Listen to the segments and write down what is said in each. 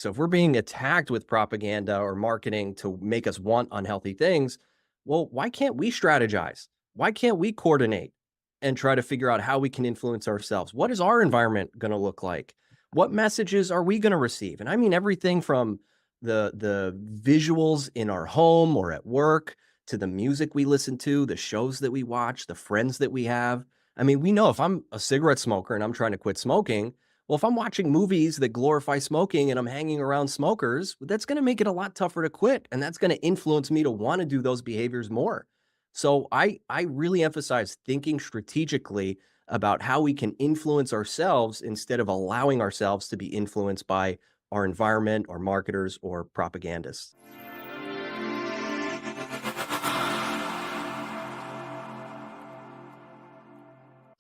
So if we're being attacked with propaganda or marketing to make us want unhealthy things, well, why can't we strategize? Why can't we coordinate and try to figure out how we can influence ourselves? What is our environment going to look like? What messages are we going to receive? And I mean everything from the visuals in our home or at work to the music we listen to, the shows that we watch, the friends that we have. I mean, we know if I'm a cigarette smoker and I'm trying to quit smoking, well, if I'm watching movies that glorify smoking and I'm hanging around smokers, that's going to make it a lot tougher to quit, and that's going to influence me to want to do those behaviors more. So I really emphasize thinking strategically about how we can influence ourselves instead of allowing ourselves to be influenced by our environment or marketers or propagandists.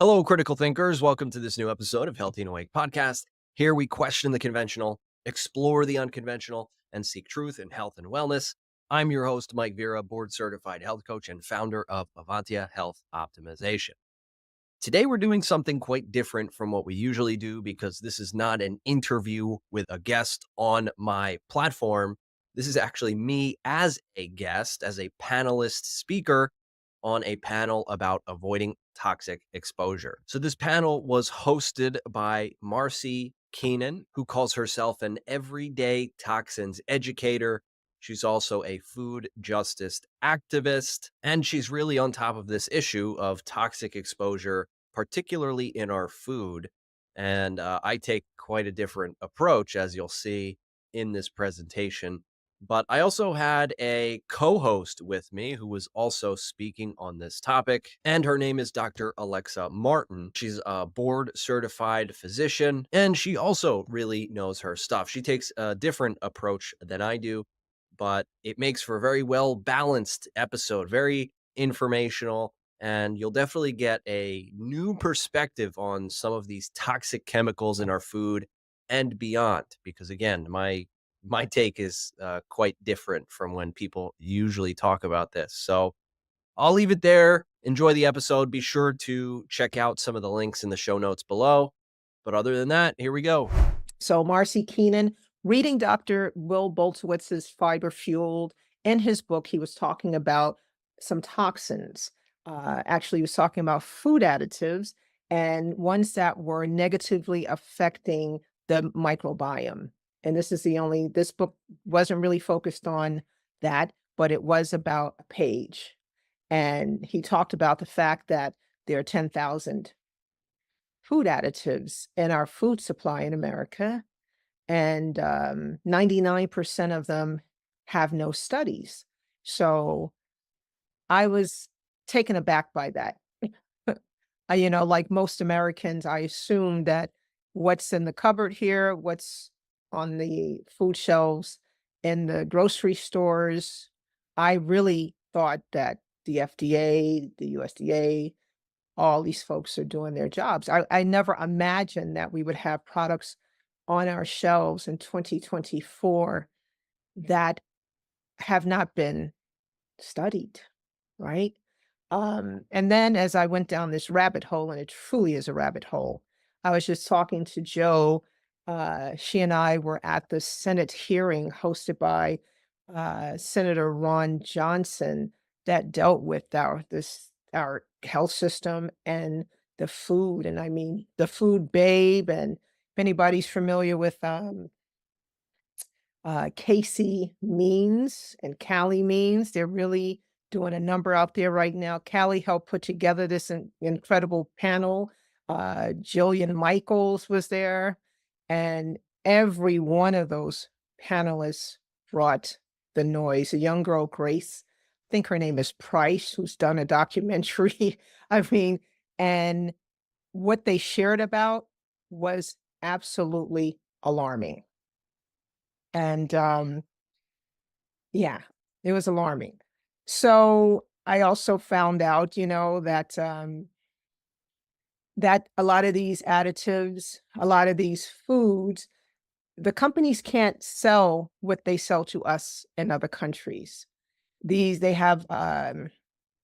Hello, critical thinkers. Welcome to this new episode of Healthy and Awake podcast. Here we question the conventional, explore the unconventional, and seek truth in health and wellness. I'm your host, Mike Vera, board certified health coach and founder of Avantia Health Optimization. Today, we're doing something quite different from what we usually do because this is not an interview with a guest on my platform. This is actually me as a guest, as a panelist speaker on a panel about avoiding toxic exposure. So this panel was hosted by Marcy Keenan, who calls herself an everyday toxins educator. She's also a food justice activist, and she's really on top of this issue of toxic exposure, particularly in our food. And I take quite a different approach, as you'll see in this presentation. But I also had a co host with me who was also speaking on this topic, and her name is Dr. Alexa Martin. She's a board certified physician, and she also really knows her stuff. She takes a different approach than I do, but it makes for a very well balanced episode, very informational, and you'll definitely get a new perspective on some of these toxic chemicals in our food and beyond. Because again, my take is quite different from when people usually talk about this. So I'll leave it there. Enjoy the episode. Be sure to check out some of the links in the show notes below. But other than that, here we go. So Marcy Keenan, reading Dr. Will Boltowitz's Fiber Fueled, in his book, he was talking about some toxins. Actually, he was talking about food additives and ones that were negatively affecting the microbiome. And this book wasn't really focused on that, but it was about a page. And he talked about the fact that there are 10,000 food additives in our food supply in America, and 99% of them have no studies. So I was taken aback by that. Like most Americans, I assume that what's in the cupboard here, what's on the food shelves in the grocery stores, I really thought that the FDA, the USDA, all these folks are doing their jobs. I never imagined that we would have products on our shelves in 2024 that have not been studied, right? And then as I went down this rabbit hole, and it truly is a rabbit hole, I was just talking to Joe. She and I were at the Senate hearing hosted by Senator Ron Johnson that dealt with our health system and the food. And I mean, the food babe. And if anybody's familiar with Casey Means and Callie Means, they're really doing a number out there right now. Callie helped put together this incredible panel. Jillian Michaels was there, and every one of those panelists brought the noise. A young girl, Grace, I think her name is Price, who's done a documentary. I mean, and what they shared about was absolutely alarming. And yeah, it was alarming. So I also found out, that a lot of these additives, a lot of these foods, the companies can't sell what they sell to us in other countries. They have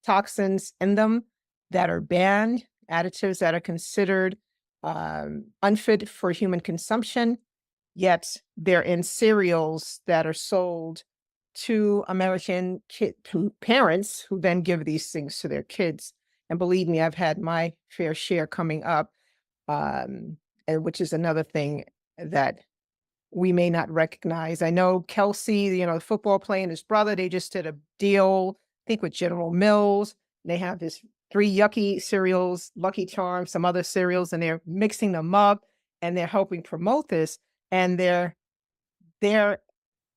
toxins in them that are banned, additives that are considered unfit for human consumption. yet they're in cereals that are sold to American parents who then give these things to their kids. And believe me, I've had my fair share coming up, um, and which is another thing that we may not recognize. I know Kelsey, the football player, and his brother, they just did a deal, I think with General Mills. They have this 3 yucky cereals, Lucky Charms, some other cereals, and they're mixing them up and they're helping promote this. And their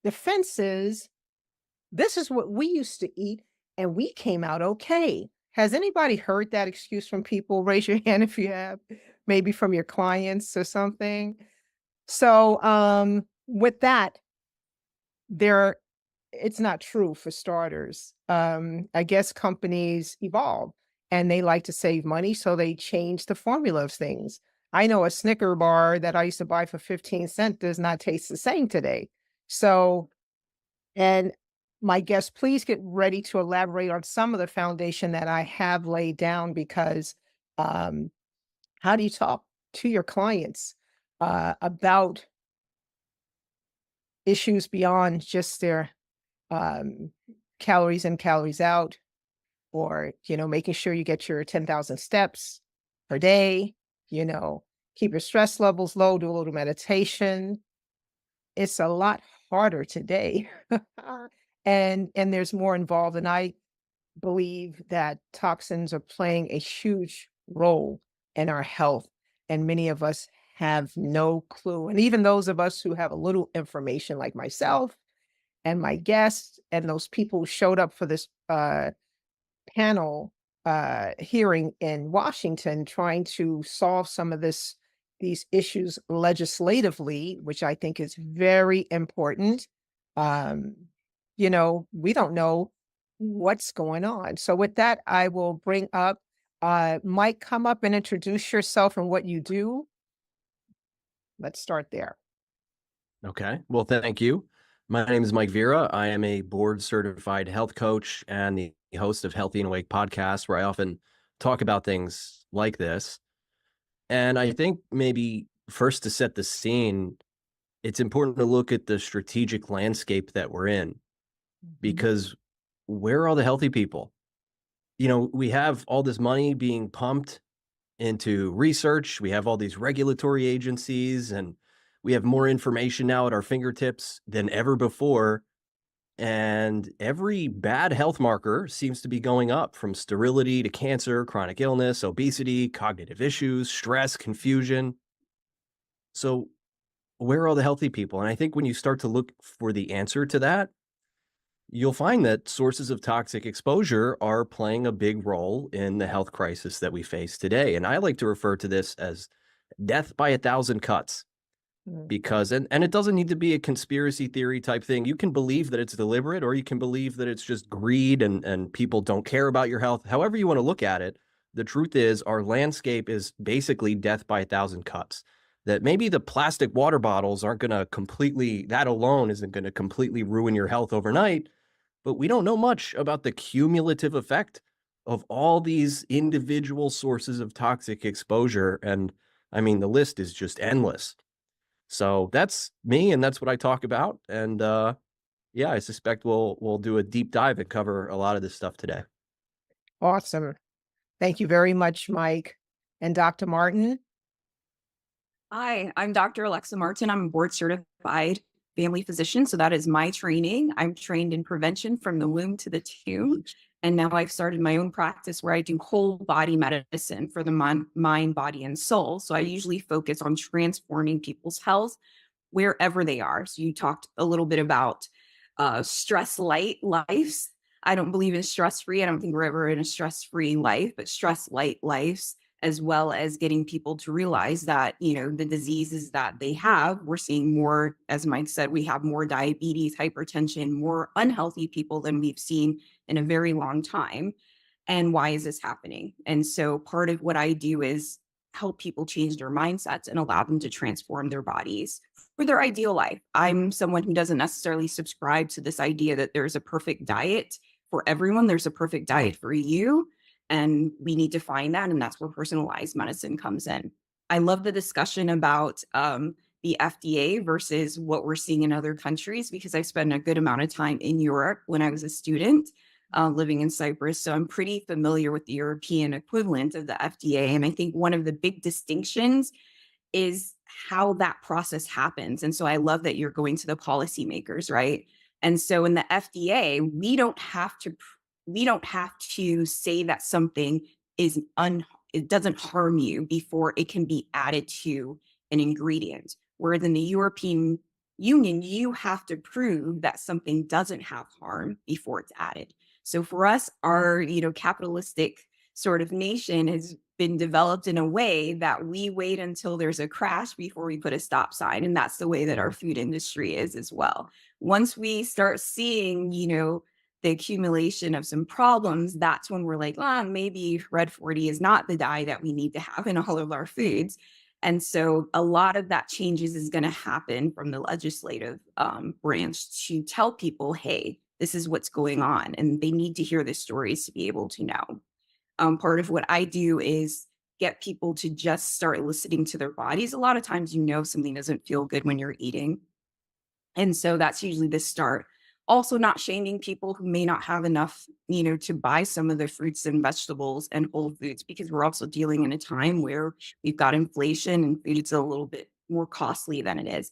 defense is, this is what we used to eat and we came out okay. Has anybody heard that excuse from people? Raise your hand if you have, maybe from your clients or something. So, with that, there it's not true for starters. I guess companies evolve and they like to save money, so they change the formula of things. I know a Snicker bar that I used to buy for 15 cents does not taste the same today. So, and my guest, please get ready to elaborate on some of the foundation that I have laid down because um, how do you talk to your clients about issues beyond just their um, calories in, calories out, or, making sure you get your 10,000 steps per day, you know, keep your stress levels low, do a little meditation. It's a lot harder today. And there's more involved. And I believe that toxins are playing a huge role in our health. And many of us have no clue. And even those of us who have a little information, like myself and my guests and those people who showed up for this panel hearing in Washington, trying to solve some of these issues legislatively, which I think is very important. Um, we don't know what's going on. So with that, I will bring up Mike, come up and introduce yourself and what you do. Let's start there. Okay. Well, thank you. My name is Mike Vera. I am a board certified health coach and the host of Healthy and Awake podcast, where I often talk about things like this. And I think maybe first to set the scene, it's important to look at the strategic landscape that we're in, Mhm. because where are all the healthy people? We have all this money being pumped into research. We have all these regulatory agencies, and we have more information now at our fingertips than ever before. And every bad health marker seems to be going up, from sterility to cancer, chronic illness, obesity, cognitive issues, stress, confusion. So, where are all the healthy people? And I think when you start to look for the answer to that, you'll find that sources of toxic exposure are playing a big role in the health crisis that we face today. And I like to refer to this as death by a thousand cuts, Mm. because and it doesn't need to be a conspiracy theory type thing. You can believe that it's deliberate, or you can believe that it's just greed and people don't care about your health. However you want to look at it, the truth is our landscape is basically death by a thousand cuts. That maybe the plastic water bottles aren't going to completely, that alone isn't going to completely ruin your health overnight, but we don't know much about the cumulative effect of all these individual sources of toxic exposure. And I mean, the list is just endless. So that's me, and that's what I talk about. And yeah, I suspect we'll do a deep dive and cover a lot of this stuff today. Awesome. Thank you very much, Mike. And Dr. Martin? Hi, I'm Dr. Alexa Martin. I'm a board certified family physician. So that is my training. I'm trained in prevention from the womb to the tomb. And now I've started my own practice where I do whole body medicine for the mind, body, and soul. So I usually focus on transforming people's health wherever they are. So you talked a little bit about stress light lives. I don't believe in stress free. I don't think we're ever in a stress free life, but stress light lives, as well as getting people to realize that, the diseases that they have, we're seeing more, as Mike said, we have more diabetes, hypertension, more unhealthy people than we've seen in a very long time. And why is this happening? And so part of what I do is help people change their mindsets and allow them to transform their bodies for their ideal life. I'm someone who doesn't necessarily subscribe to this idea that there's a perfect diet for everyone. There's a perfect diet for you. And we need to find that. And that's where personalized medicine comes in. I love the discussion about the FDA versus what we're seeing in other countries, because I spent a good amount of time in Europe when I was a student living in Cyprus. So I'm pretty familiar with the European equivalent of the FDA. And I think one of the big distinctions is how that process happens. And so I love that you're going to the policymakers, right? And so in the FDA, we don't have to say that something is it doesn't harm you before it can be added to an ingredient. Whereas in the European Union, you have to prove that something doesn't have harm before it's added. So for us, our, capitalistic sort of nation has been developed in a way that we wait until there's a crash before we put a stop sign. And that's the way that our food industry is as well. Once we start seeing, the accumulation of some problems, that's when we're like, maybe red 40 is not the dye that we need to have in all of our foods. And so a lot of that changes is going to happen from the legislative branch to tell people, hey, this is what's going on. And they need to hear the stories to be able to know. Part of what I do is get people to just start listening to their bodies. A lot of times, something doesn't feel good when you're eating. And so that's usually the start. Also, not shaming people who may not have enough, to buy some of the fruits and vegetables and whole foods, because we're also dealing in a time where we've got inflation and food is a little bit more costly than it is.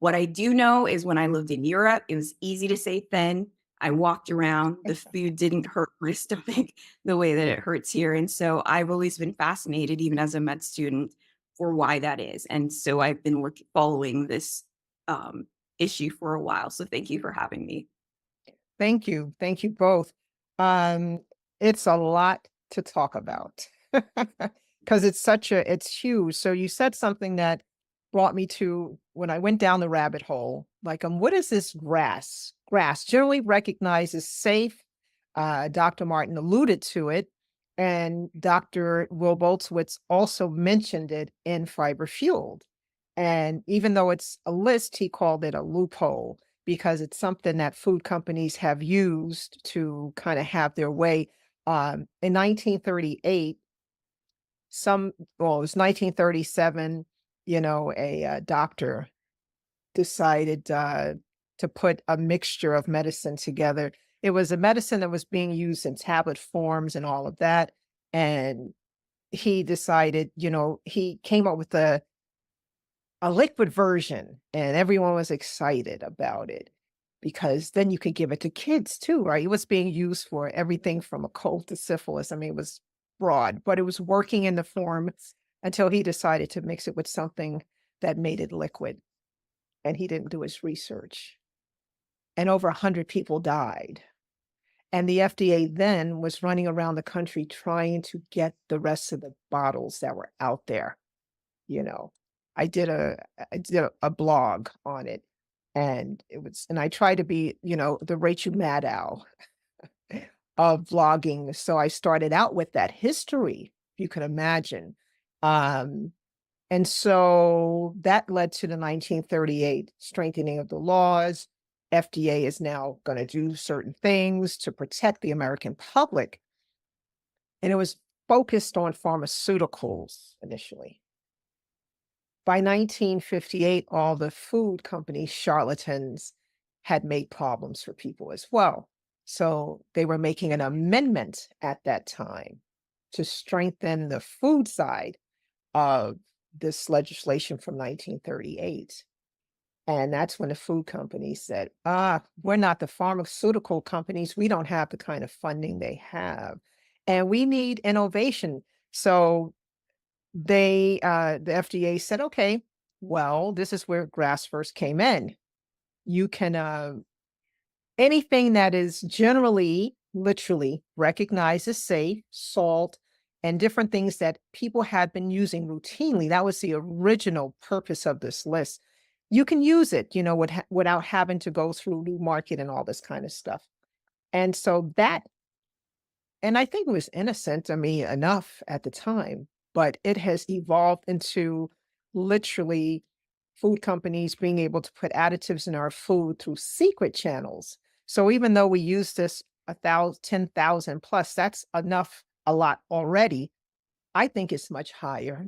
What I do know is when I lived in Europe, it was easy to say thin. I walked around, the food didn't hurt my stomach the way that it hurts here. And so I've always been fascinated, even as a med student, for why that is. And so I've been following this um, issue for a while. So thank you for having me. Thank you. Thank you both. Um, it's a lot to talk about because it's huge. So you said something that brought me to when I went down the rabbit hole, like, what is this grass? Grass generally recognized as safe. Dr. Martin alluded to it, and Dr. Will Boltzowitz also mentioned it in Fiber Fueled. And even though it's a list, he called it a loophole because it's something that food companies have used to kind of have their way. In 1938, well, it was 1937, a doctor decided to put a mixture of medicine together. It was a medicine that was being used in tablet forms and all of that. And he decided, he came up with a liquid version, and everyone was excited about it because then you could give it to kids too, right? It was being used for everything from a cold to syphilis. I mean, it was broad, but it was working in the form until he decided to mix it with something that made it liquid. And he didn't do his research. And over 100 people died. And the FDA then was running around the country trying to get the rest of the bottles that were out there. You know, I did a blog on it, and I try to be, the Rachel Maddow of vlogging. So I started out with that history, if you could imagine. Um, and so that led to the 1938 strengthening of the laws. FDA is now going to do certain things to protect the American public. And it was focused on pharmaceuticals initially. By 1958, all the food companies, charlatans, had made problems for people as well. So they were making an amendment at that time to strengthen the food side of this legislation from 1938. And that's when the food companies said, we're not the pharmaceutical companies. We don't have the kind of funding they have. And we need innovation. So the FDA said, okay, well, this is where grass first came in. You can, anything that is generally, literally recognized as safe, salt, and different things that people had been using routinely. That was the original purpose of this list. You can use it, without having to go through new market and all this kind of stuff. And so and I think it was innocent, enough at the time, but it has evolved into literally food companies being able to put additives in our food through secret channels. So even though we use this 10,000 plus, that's a lot already. I think it's much higher.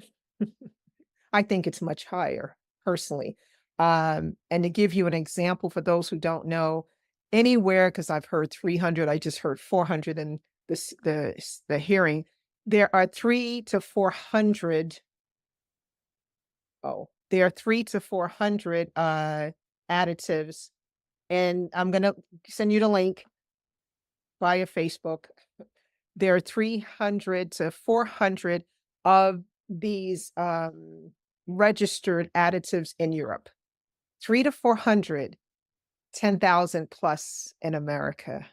I think it's much higher. personally. And to give you an example for those who don't know, anywhere, because I've heard 300, I just heard 400 in the hearing. There are 3 to 400. Oh, there are 3 to 400 additives, and I'm gonna send you the link via Facebook. There are 300 to 400 of these registered additives in Europe. 3 to 400, 10,000 plus in America.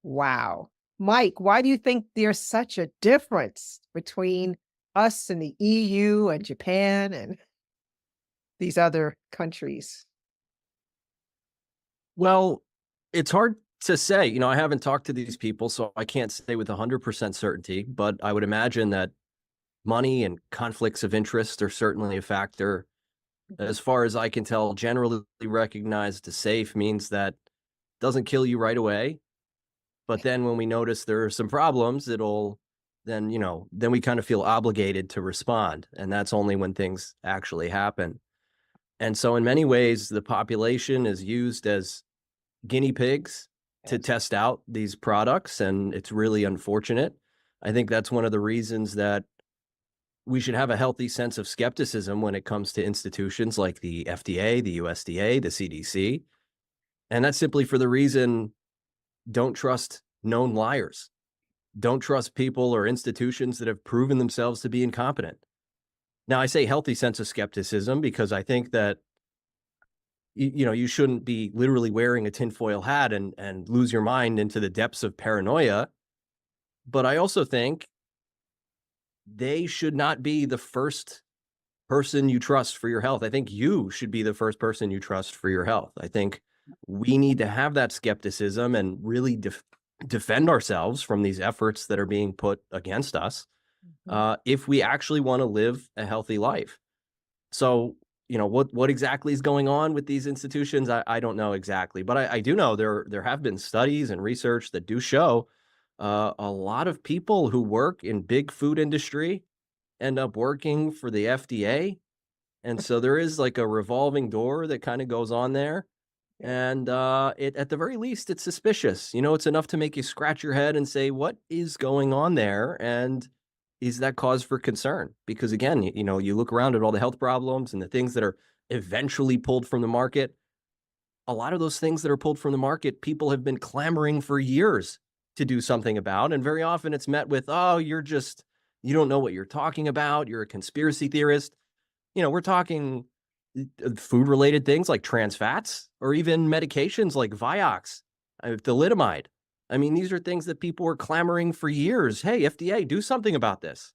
Wow. Mike, why do you think there's such a difference between us and the EU and Japan and these other countries? Well, it's hard to say. I haven't talked to these people, so I can't say with 100% certainty, but I would imagine that money and conflicts of interest are certainly a factor. Mhm. As far as I can tell, generally recognized as safe means that doesn't kill you right away. But then when we notice there are some problems, then we kind of feel obligated to respond. And that's only when things actually happen. And so in many ways, the population is used as guinea pigs to Yes. test out these products. And it's really unfortunate. I think that's one of the reasons that we should have a healthy sense of skepticism when it comes to institutions like the FDA, the USDA, the CDC. And that's simply for the reason don't trust known liars. Don't trust people or institutions that have proven themselves to be incompetent. Now, I say healthy sense of skepticism because I think that you shouldn't be literally wearing a tinfoil hat and lose your mind into the depths of paranoia. But I also think they should not be the first person you trust for your health. I think you should be the first person you trust for your health. I think we need to have that skepticism and really defend ourselves from these efforts that are being put against us Mhm. if we actually want to live a healthy life. So, what exactly is going on with these institutions? I don't know exactly, but I do know there have been studies and research that do show a lot of people who work in big food industry end up working for the FDA, and so there is like a revolving door that kind of goes on there. Yeah. And it at the very least, it's suspicious. It's enough to make you scratch your head and say, what is going on there? And is that cause for concern? Because again, you look around at all the health problems and the things that are eventually pulled from the market. A lot of those things that are pulled from the market, people have been clamoring for years to do something about. And very often it's met with, oh, you don't know what you're talking about. You're a conspiracy theorist. We're talking food related things like trans fats or even medications like Vioxx, thalidomide. I mean, these are things that people were clamoring for years. Hey, FDA, do something about this.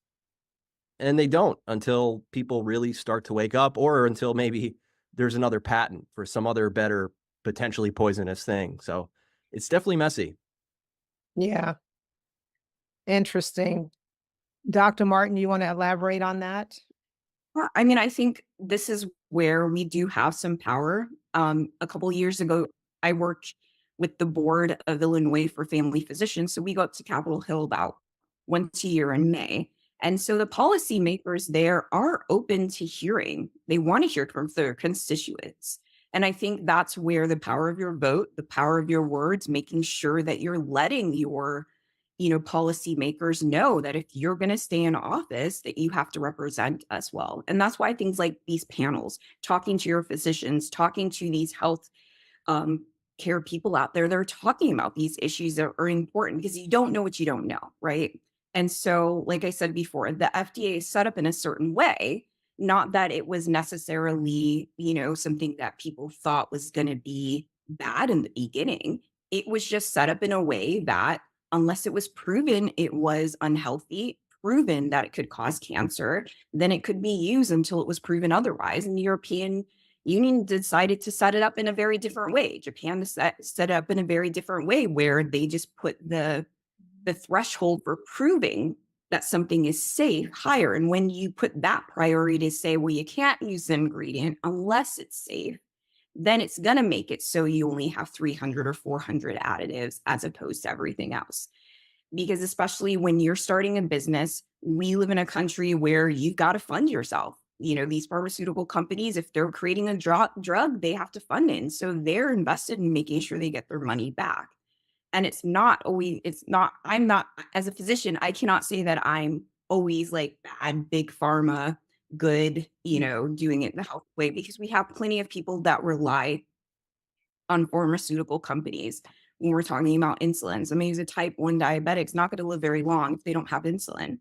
And they don't until people really start to wake up or until maybe there's another patent for some other better, potentially poisonous thing. So it's definitely messy. Yeah. Interesting. Dr. Martin, you want to elaborate on that? Well, I mean, I think this is where we do have some power. A couple years ago, I worked with the board of Illinois for family physicians. So we go up to Capitol Hill about once a year in May. And so the policymakers there are open to hearing. They want to hear from their constituents. And I think that's where the power of your vote, the power of your words, making sure that you're letting your policymakers know that if you're going to stay in office, that you have to represent us well. And that's why things like these panels, talking to your physicians, talking to these health um, care people out there, they're talking about these issues that are important because you don't know what you don't know, right? And so, like I said before, the FDA is set up in a certain way, not that it was necessarily, something that people thought was going to be bad in the beginning. It was just set up in a way that, unless it was proven it was unhealthy, proven that it could cause cancer, then it could be used until it was proven otherwise. And the European Union decided to set it up in a very different way. Japan set it up in a very different way where they just put the threshold for proving that something is safe higher. And when you put that priority to say, well, you can't use the ingredient unless it's safe, then it's going to make it so you only have 300 or 400 additives as opposed to everything else. Because especially when you're starting a business, we live in a country where you've got to fund yourself. these pharmaceutical companies, if they're creating a drug, they have to fund it. And so they're invested in making sure they get their money back. And it's not, I'm not, as a physician, I cannot say that I'm always like bad, big pharma, good, doing it the health way, because we have plenty of people that rely on pharmaceutical companies when we're talking about insulin. Somebody who's a type 1 diabetic is not going to live very long if they don't have insulin.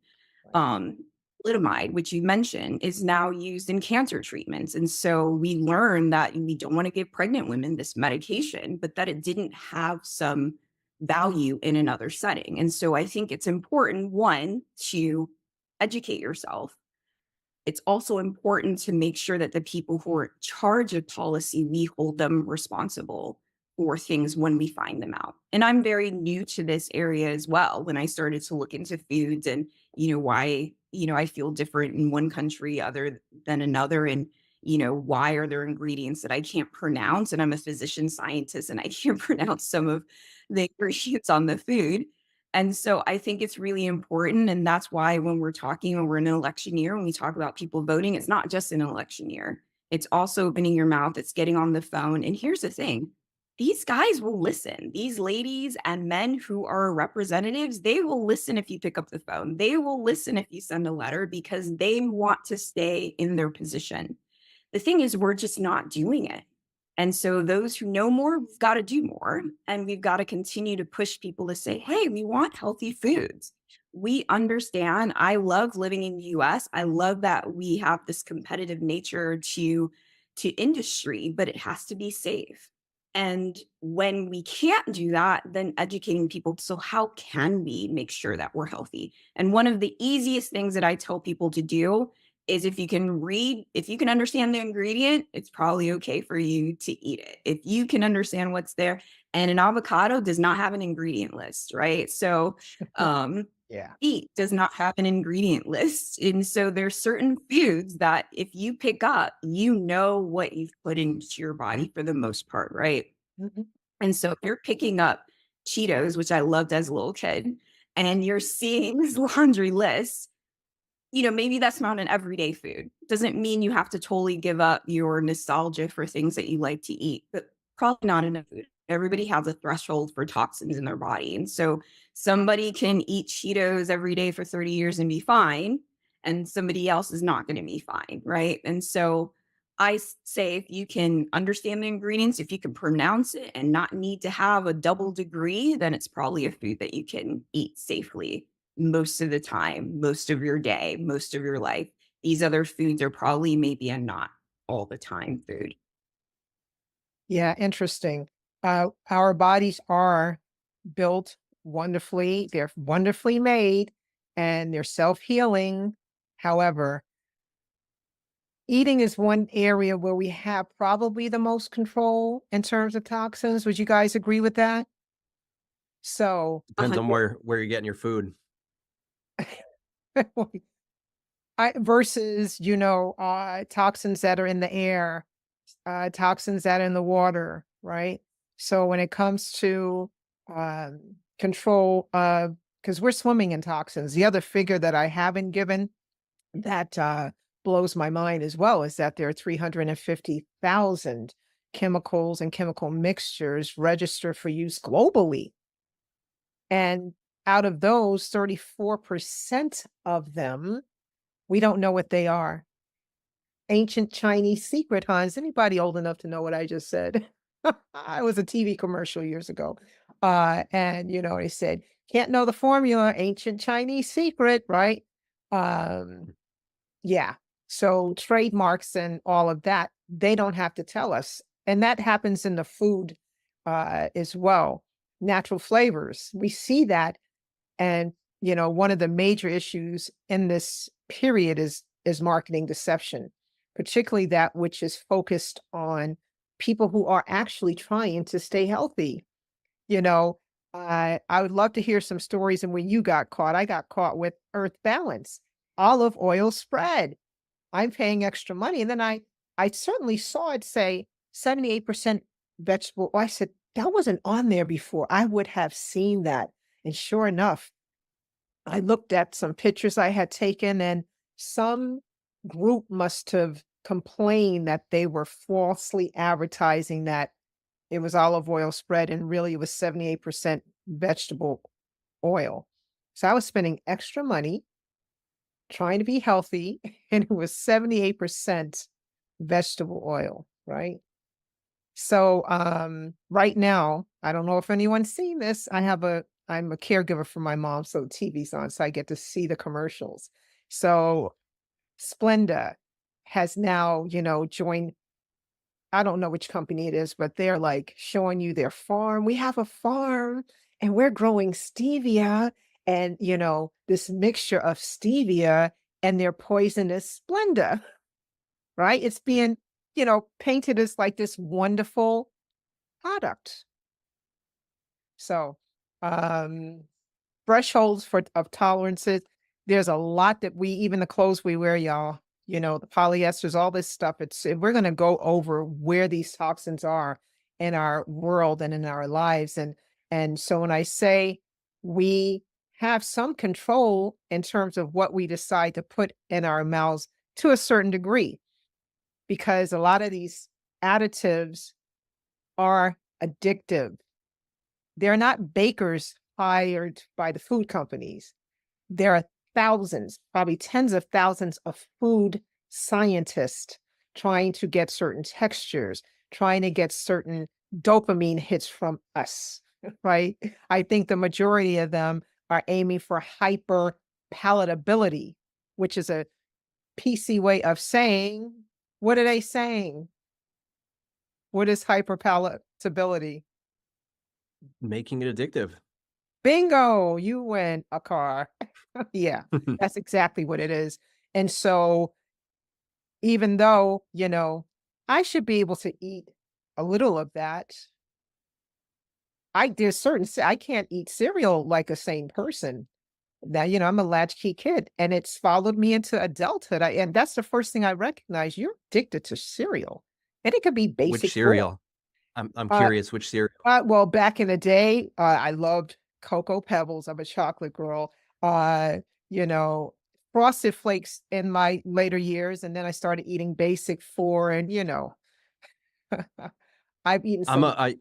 Right. um, Thalidomide, which you mentioned, is now used in cancer treatments. And so we learned that we don't want to give pregnant women this medication, but that it didn't have some value in another setting. And so I think it's important, one, to educate yourself. It's also important to make sure that the people who are in charge of policy, we hold them responsible for things when we find them out. And I'm very new to this area as well. When I started to look into foods and, why, I feel different in one country other than another. And, why are there ingredients that I can't pronounce? And I'm a physician scientist and I can't pronounce some of the ingredients on the food. And so I think it's really important. And that's why when we're in an election year, when we talk about people voting, it's not just an election year. It's also opening your mouth, it's getting on the phone. And here's the thing, these guys will listen. These ladies and men who are representatives, they will listen if you pick up the phone. They will listen if you send a letter because they want to stay in their position. The thing is, we're just not doing it. And so those who know more, we've got to do more. And we've got to continue to push people to say, hey, we want healthy foods. We understand. I love living in the US. I love that we have this competitive nature to industry, but it has to be safe. And when we can't do that, then educating people. So how can we make sure that we're healthy? And one of the easiest things that I tell people to do is if you can understand the ingredient, it's probably okay for you to eat it. If you can understand what's there, and an avocado does not have an ingredient list, right? So, um, Yeah. meat does not have an ingredient list. And so there's certain foods that if you pick up, what you've put into your body for the most part, right? Mhm. And so if you're picking up Cheetos, which I loved as a little kid, and you're seeing this laundry list, maybe that's not an everyday food. Doesn't mean you have to totally give up your nostalgia for things that you like to eat, but probably not enough food. Everybody has a threshold for toxins in their body. And so somebody can eat Cheetos every day for 30 years and be fine, and somebody else is not going to be fine. Right. And so say if you can understand the ingredients, if you can pronounce it and not need to have a double degree, then it's probably a food that you can eat safely most of the time, most of your day, most of your life. These other foods are probably maybe a not all the time food. Yeah, interesting. Our bodies are built wonderfully. They're wonderfully made and they're self-healing. However, eating is one area where we have probably the most control in terms of toxins. Would you guys agree with that? So, A Depends on hundred. where you're getting your food. versus, toxins that are in the air, toxins that are in the water, right? So when it comes to control, because we're swimming in toxins. The other figure that I haven't given that blows my mind as well is that there are 350,000 chemicals and chemical mixtures registered for use globally. And out of those, 34% of them, we don't know what they are. Ancient Chinese secret, huh? Is anybody old enough to know what I just said? I was a TV commercial years ago. And they said, can't know the formula, ancient Chinese secret, right? Um, yeah. So trademarks and all of that, they don't have to tell us. And that happens in the food as well. Natural flavors. We see that. And, one of the major issues in this period is marketing deception, particularly that which is focused on people who are actually trying to stay healthy. You know, I would love to hear some stories. And when you got caught, I got caught with Earth Balance, olive oil spread. I'm paying extra money. And then I certainly saw it say 78% vegetable. I said, that wasn't on there before. I would have seen that. And sure enough, I looked at some pictures I had taken and some group must have complained that they were falsely advertising that it was olive oil spread, and really it was 78% vegetable oil. So I was spending extra money trying to be healthy, and it was 78% vegetable oil, right? So, right now, I don't know if anyone's seen this. I'm a caregiver for my mom, so TV's on, so I get to see the commercials. So Splenda has now, joined. I don't know which company it is, but they're like showing you their farm. We have a farm and we're growing stevia and, this mixture of stevia and their poisonous Splenda, right? It's being, painted as like this wonderful product. So, um, thresholds for of tolerances. There's a lot that even the clothes we wear, y'all, the polyesters, all this stuff. We're going to go over where these toxins are in our world and in our lives. And so when I say we have some control in terms of what we decide to put in our mouths to a certain degree, because a lot of these additives are addictive. They're not bakers hired by the food companies. There are thousands, probably tens of thousands of food scientists trying to get certain textures, trying to get certain dopamine hits from us, right? I think the majority of them are aiming for hyper palatability, which is a PC way of saying, what are they saying? What is hyper palatability? Making it addictive. Bingo, you win a car. Yeah, that's exactly what it is. And so even though, I should be able to eat a little of that, I can't eat cereal like a sane person. Now, I'm a latchkey kid and it's followed me into adulthood. And that's the first thing I recognize. You're addicted to cereal. And it could be Which basic cereal. cereal? I'm Uh, curious which cereal. well, back in the day, I loved Cocoa Pebbles. I'm a chocolate girl. Uh, you know, Frosted Flakes in my later years, and then I started eating Basic Four, and I've eaten I'm some. a I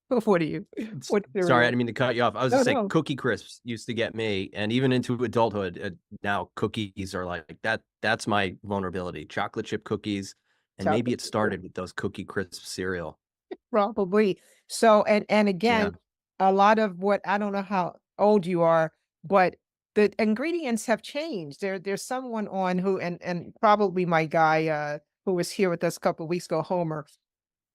What are you? What Sorry, I cereal? didn't mean to cut you off. I was No, just saying no, Cookie Crisps used to get me, and even into adulthood, now cookies are like that. That's my vulnerability. Chocolate chip cookies, and maybe chocolate it chip, started with those Cookie Crisp cereal. probably. So, and Yeah, again, a lot of what I don't know how old you are, but the ingredients have changed. There's someone on who, and probably my guy who was here with us a couple of weeks ago, Homer,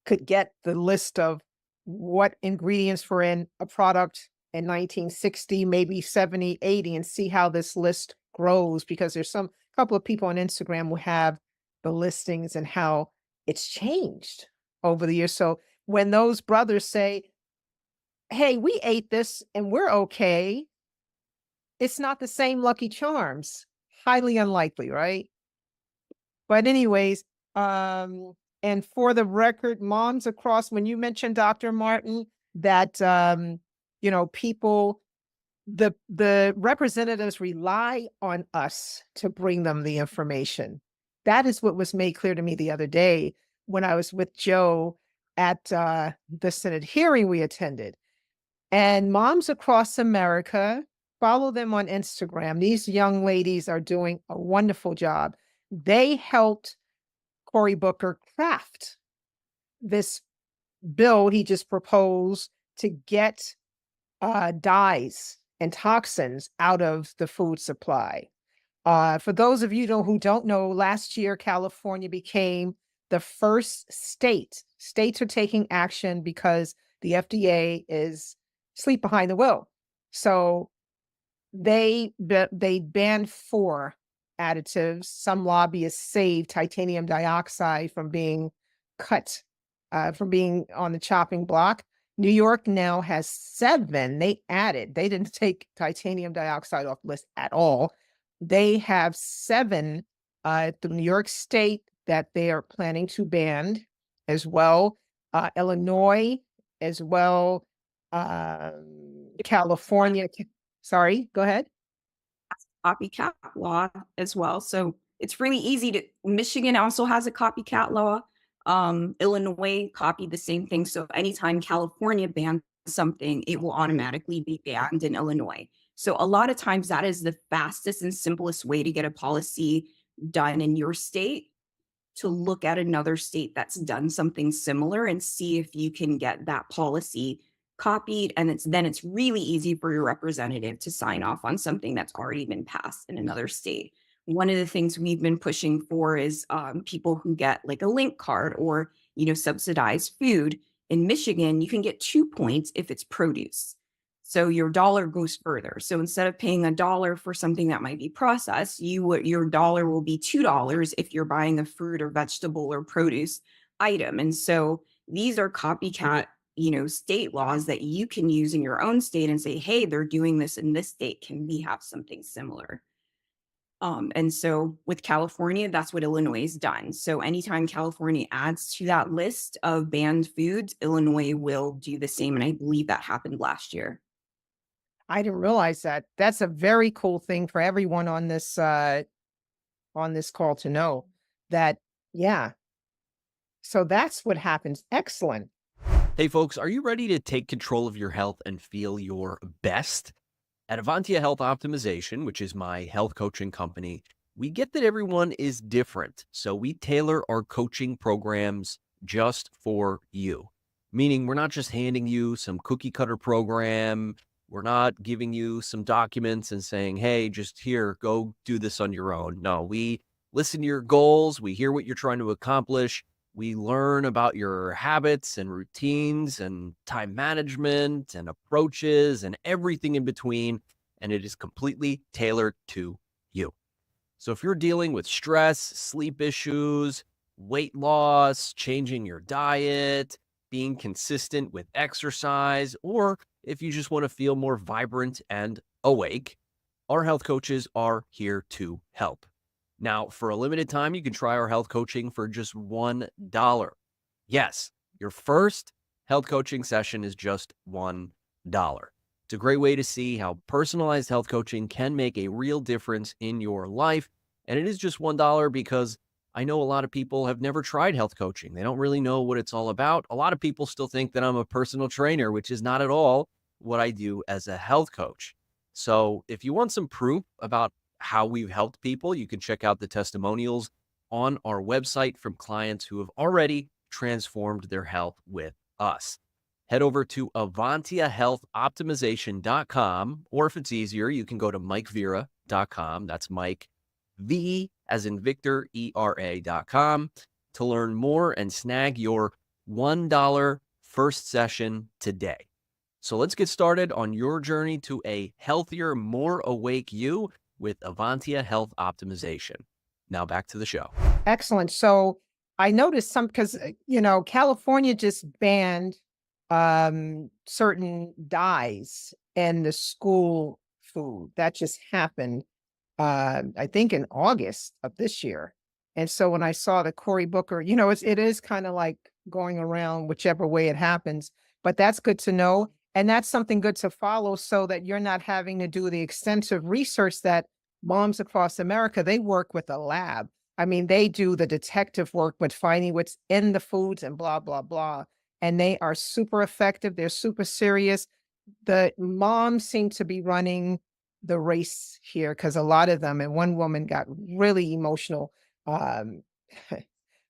could get the list of what ingredients were in a product in 1960, maybe 70, 80, and see how this list grows, because there's some couple of people on Instagram who have the listings and how it's changed over the years. So when those brothers say, hey, we ate this and we're okay, it's not the same Lucky Charms. Highly unlikely, right? But anyways, and for the record, moms across, when you mentioned Dr. Martin, that people, the representatives rely on us to bring them the information. That is what was made clear to me the other day when I was with Joe at the Senate hearing we attended. And moms across America, follow them on Instagram. These young ladies are doing a wonderful job. They helped Cory Booker craft this bill he just proposed to get dyes and toxins out of the food supply. For those of you who don't know, last year California became the first state. States are taking action because the FDA is asleep behind the wheel. So they banned 4 additives. Some lobbyists saved titanium dioxide from being cut, from being on the chopping block. New York now has 7. They didn't take titanium dioxide off the list at all. They have 7 at the New York State that they are planning to ban as well. Illinois as well. California. Sorry, go ahead. Copycat law as well. So it's really easy to Michigan also has a copycat law. Illinois copied the same thing. So anytime California bans something, it will automatically be banned in Illinois. So a lot of times that is the fastest and simplest way to get a policy done in your state, to look at another state that's done something similar and see if you can get that policy copied. And it's really easy for your representative to sign off on something that's already been passed in another state. One of the things we've been pushing for is people who get like a link card or subsidized food. In Michigan, you can get 2 points if it's produce. So your dollar goes further. So instead of paying $1 for something that might be processed, your dollar will be $2 if you're buying a fruit or vegetable or produce item. And so these are copycat, state laws that you can use in your own state and say, hey, they're doing this in this state. Can we have something similar? And so with California, that's what Illinois has done. So anytime California adds to that list of banned foods, Illinois will do the same. And I believe that happened last year. I didn't realize that. That's a very cool thing for everyone on this call to know that, yeah. So that's what happens. Excellent. Hey, folks, are you ready to take control of your health and feel your best? At Avantia Health Optimization, which is my health coaching company, we get that everyone is different. So we tailor our coaching programs just for you. Meaning we're not just handing you some cookie cutter program. We're not giving you some documents and saying, hey, just here, go do this on your own. No, we listen to your goals. We hear what you're trying to accomplish. We learn about your habits and routines and time management and approaches and everything in between. And it is completely tailored to you. So if you're dealing with stress, sleep issues, weight loss, changing your diet, being consistent with exercise, or if you just want to feel more vibrant and awake, our health coaches are here to help. Now, for a limited time, you can try our health coaching for just $1. Yes, your first health coaching session is just $1. It's a great way to see how personalized health coaching can make a real difference in your life. And it is just $1 because I know a lot of people have never tried health coaching. They don't really know what it's all about. A lot of people still think that I'm a personal trainer, which is not at all what I do as a health coach. So if you want some proof about how we've helped people, you can check out the testimonials on our website from clients who have already transformed their health with us. Head over to avantiahealthoptimization.com, or if it's easier, you can go to mikevera.com. That's Mike, V as in Victor, ERA.com to learn more and snag your $1 first session today. So let's get started on your journey to a healthier, more awake you with Avantia Health Optimization. Now back to the show. Excellent. So I noticed because, California just banned certain dyes in the school food. That just happened, I think in August of this year. And so when I saw the Cory Booker, it is kind of like going around whichever way it happens, but that's good to know. And that's something good to follow so that you're not having to do the extensive research that moms across America, they work with a lab. I mean, they do the detective work with finding what's in the foods and blah, blah, blah. And they are super effective. They're super serious. The moms seem to be running the race here because a lot of them, and one woman got really emotional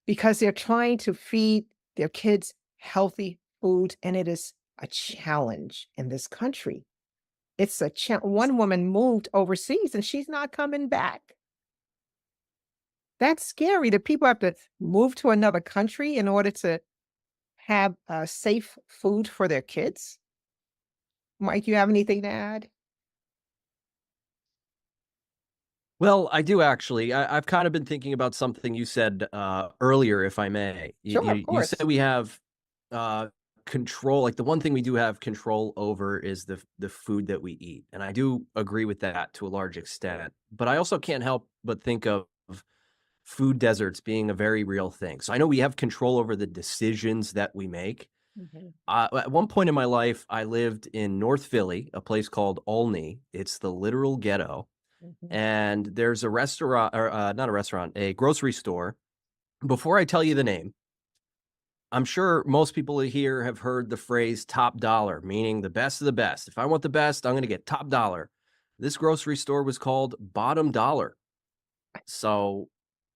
because they're trying to feed their kids healthy food, and it is a challenge in this country. It's a one woman moved overseas and she's not coming back. That's scary that people have to move to another country in order to have safe food for their kids. Mike, you have anything to add? Well, I do actually. I've kind of been thinking about something you said earlier, if I may. Sure, of You said course. we have control. Like the one thing we do have control over is the food that we eat, and I do agree with that to a large extent. But I also can't help but think of food deserts being a very real thing. So I know we have control over the decisions that we make. Mhm. At one point in my life, I lived in North Philly, a place called Olney. It's the literal ghetto. Mhm. And there's a restaurant, or not a restaurant, a grocery store. Before I tell you the name, I'm sure most people here have heard the phrase top dollar, meaning the best of the best. If I want the best, I'm going to get top dollar. This grocery store was called Bottom Dollar. So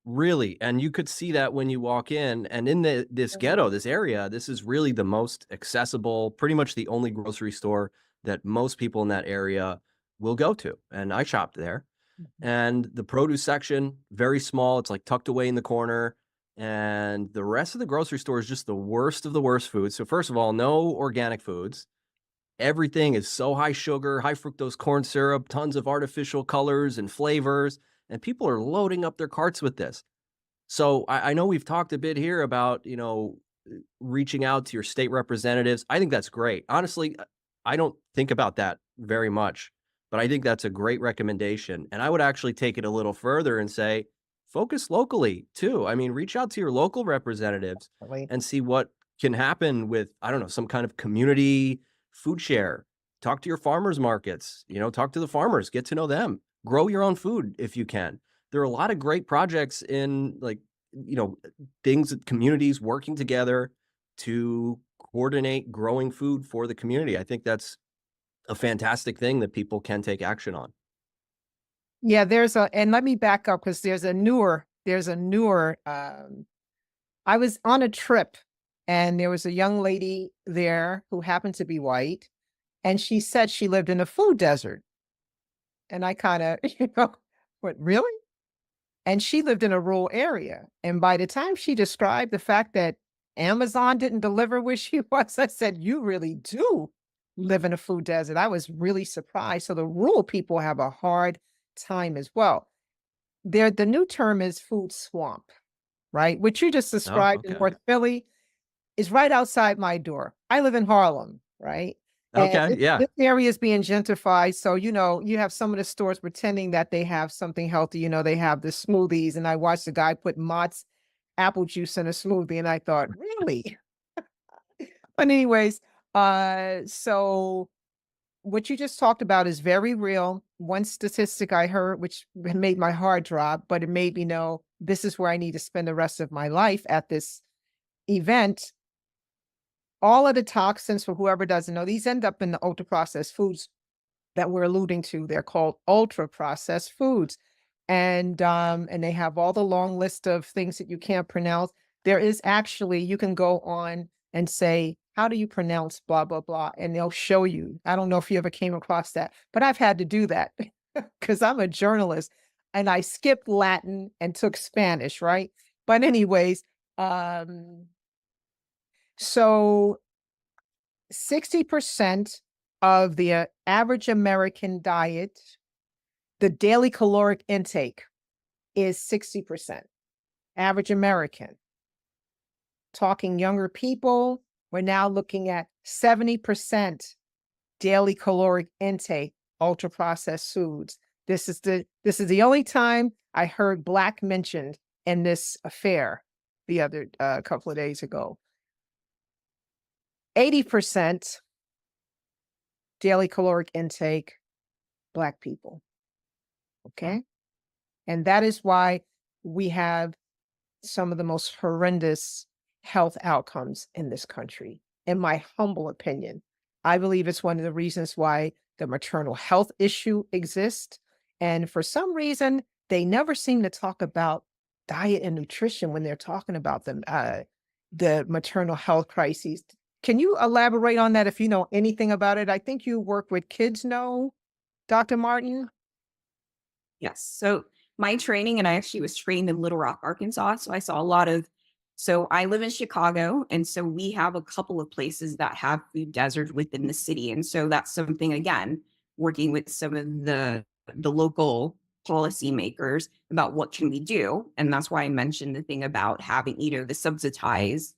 really, and you could see that when you walk in, and in this ghetto, this area, this is really the most accessible, pretty much the only grocery store that most people in that area will go to. And I shopped there. Mhm. And the produce section, very small, it's like tucked away in the corner. And the rest of the grocery store is just the worst of the worst foods. So first of all, no organic foods. Everything is so high sugar, high fructose corn syrup, tons of artificial colors and flavors, and people are loading up their carts with this. So I know we've talked a bit here about, reaching out to your state representatives. I think that's great. Honestly, I don't think about that very much, but I think that's a great recommendation. And I would actually take it a little further and say, focus locally too. I mean, reach out to your local representatives Definitely. and see what can happen with, I don't know, some kind of community food share. Talk to your farmers markets, talk to the farmers, get to know them, grow your own food if you can. There are a lot of great projects in like, you know, things that communities working together to coordinate growing food for the community. I think that's a fantastic thing that people can take action on. Yeah, and let me back up because I was on a trip and there was a young lady there who happened to be white, and she said she lived in a food desert. And I kind of, what, really? And she lived in a rural area. And by the time she described the fact that Amazon didn't deliver where she was, I said, you really do live in a food desert. I was really surprised. So the rural people have a hard time as well. The new term is food swamp, right? What you just Oh, described in okay. North Philly is right outside my door. I live in Harlem, right? And Okay, this yeah. area is being gentrified. So, you have some of the stores pretending that they have something healthy. They have the smoothies. And I watched the guy put Mott's apple juice in a smoothie. And I thought, really? But anyways, so what you just talked about is very real. One statistic I heard, which had made my heart drop, but it made me know this is where I need to spend the rest of my life at this event. All of the toxins, for whoever doesn't know, these end up in the ultra processed foods that we're alluding to. They're called ultra processed foods. And they have all the long list of things that you can't pronounce. There is actually, you can go on and say, how do you pronounce blah, blah, blah? And they'll show you. I don't know if you ever came across that, but I've had to do that because I'm a journalist and I skipped Latin and took Spanish, right? But anyways, um, so 60% of the average American diet, the daily caloric intake is 60%. Average American. Talking younger people, we're now looking at 70% daily caloric intake, ultra processed foods. This is the only time I heard black mentioned in this affair the other couple of days ago. 80% daily caloric intake, black people. Okay. And that is why we have some of the most horrendous health outcomes in this country. In my humble opinion, I believe it's one of the reasons why the maternal health issue exists. And for some reason, they never seem to talk about diet and nutrition when they're talking about the maternal health crises. Can you elaborate on that if you know anything about it? I think you work with kids, no, Dr. Martin? Yes. So my training, and I actually was trained in Little Rock, Arkansas. So I saw a lot of, so I live in Chicago. And so we have a couple of places that have food deserts within the city. And so that's something, again, working with some of the local policymakers about what can we do. And that's why I mentioned the thing about having, the subsidized,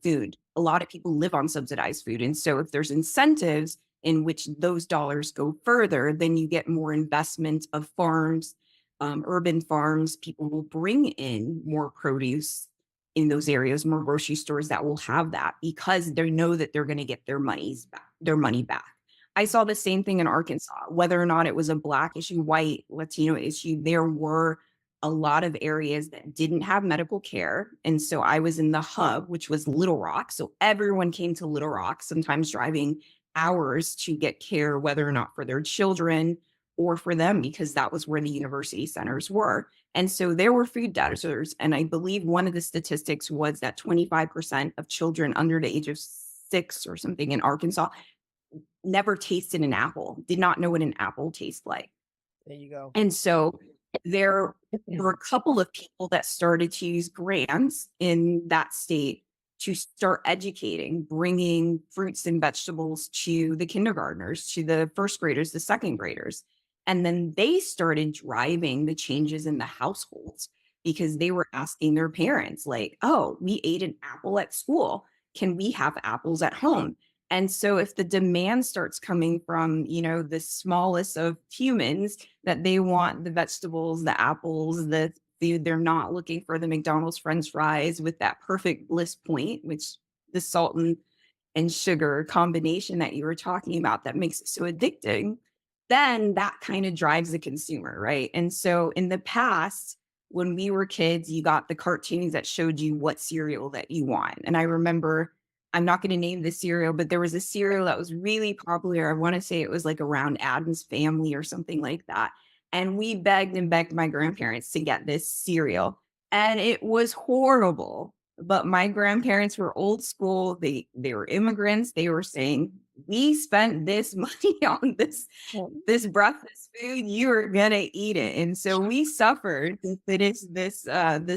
food. A lot of people live on subsidized food. And so if there's incentives in which those dollars go further, then you get more investment of farms, urban farms. People will bring in more produce in those areas, more grocery stores that will have that because they know that they're going to get their money back. I saw the same thing in Arkansas, whether or not it was a Black issue, white, Latino issue. There were a lot of areas that didn't have medical care. And so I was in the hub, which was Little Rock. So everyone came to Little Rock, sometimes driving hours to get care, whether or not for their children or for them, because that was where the university centers were. And so there were food deserts. And I believe one of the statistics was that 25% of children under the age of 6 or something in Arkansas never tasted an apple, did not know what an apple tastes like. There you go. And so there were a couple of people that started to use grants in that state to start educating, bringing fruits and vegetables to the kindergartners, to the first graders, the second graders. And then they started driving the changes in the households because they were asking their parents, like, oh, we ate an apple at school. Can we have apples at home? And so if the demand starts coming from, the smallest of humans, that they want the vegetables, the apples, the food, they're not looking for the McDonald's French fries with that perfect bliss point, which the salt and sugar combination that you were talking about that makes it so addicting, then that kind of drives the consumer, right? And so in the past, when we were kids, you got the cartoons that showed you what cereal that you want. And I remember, I'm not going to name the cereal, but there was a cereal that was really popular. I want to say it was like around Adam's Family or something like that. And we begged and begged my grandparents to get this cereal. And it was horrible. But my grandparents were old school. They were immigrants. They were saying, we spent this money on this breakfast food, you're gonna eat it. And so we suffered to finish this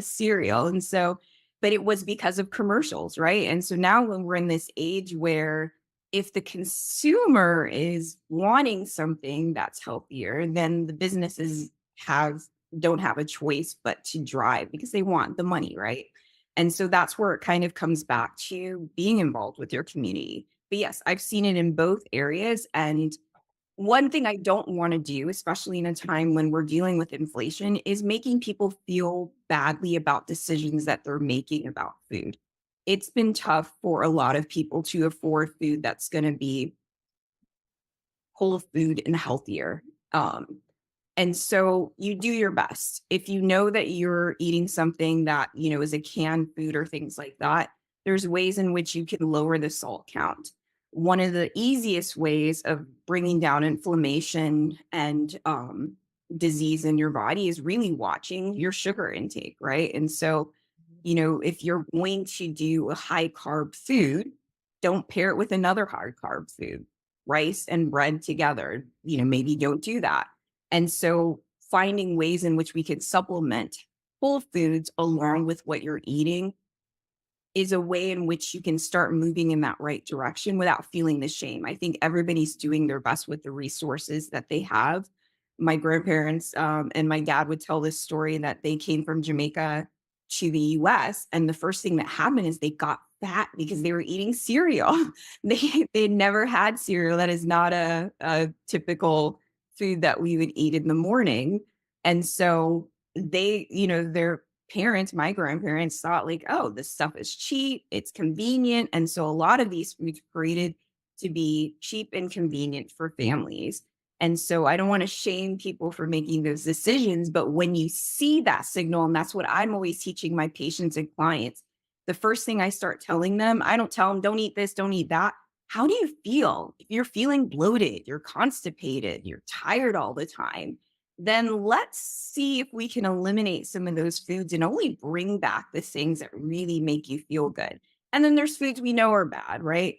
cereal. And so, but it was because of commercials, right? And so now when we're in this age where if the consumer is wanting something that's healthier, then the businesses don't have a choice but to drive because they want the money, right? And so that's where it kind of comes back to being involved with your community. But yes, I've seen it in both areas. And one thing I don't want to do, especially in a time when we're dealing with inflation, is making people feel badly about decisions that they're making about food. It's been tough for a lot of people to afford food that's going to be whole food and healthier. And so you do your best. If you know that you're eating something that, is a canned food or things like that, there's ways in which you can lower the salt count. One of the easiest ways of bringing down inflammation and disease in your body is really watching your sugar intake, right? And so, if you're going to do a high carb food, don't pair it with another high carb food, rice and bread together. Maybe don't do that. And so finding ways in which we can supplement whole foods along with what you're eating is a way in which you can start moving in that right direction without feeling the shame. I think everybody's doing their best with the resources that they have. My grandparents and my dad would tell this story that they came from Jamaica to the US. And the first thing that happened is they got fat because they were eating cereal. They never had cereal. That is not a typical food that we would eat in the morning. And so their parents, my grandparents thought like, oh, this stuff is cheap, it's convenient. And so a lot of these foods created to be cheap and convenient for families. And so I don't want to shame people for making those decisions, but when you see that signal, and that's what I'm always teaching my patients and clients, the first thing I start telling them, I don't tell them, don't eat this, don't eat that. How do you feel? If you're feeling bloated, you're constipated, you're tired all the time, then let's see if we can eliminate some of those foods and only bring back the things that really make you feel good. And then there's foods we know are bad, right?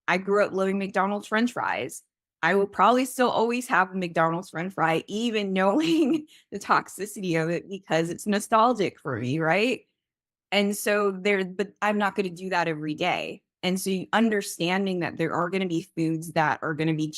I grew up loving McDonald's French fries. I will probably still always have a McDonald's French fry, even knowing the toxicity of it because it's nostalgic for me, right? And so but I'm not going to do that every day. And so understanding that there are going to be foods that are going to be,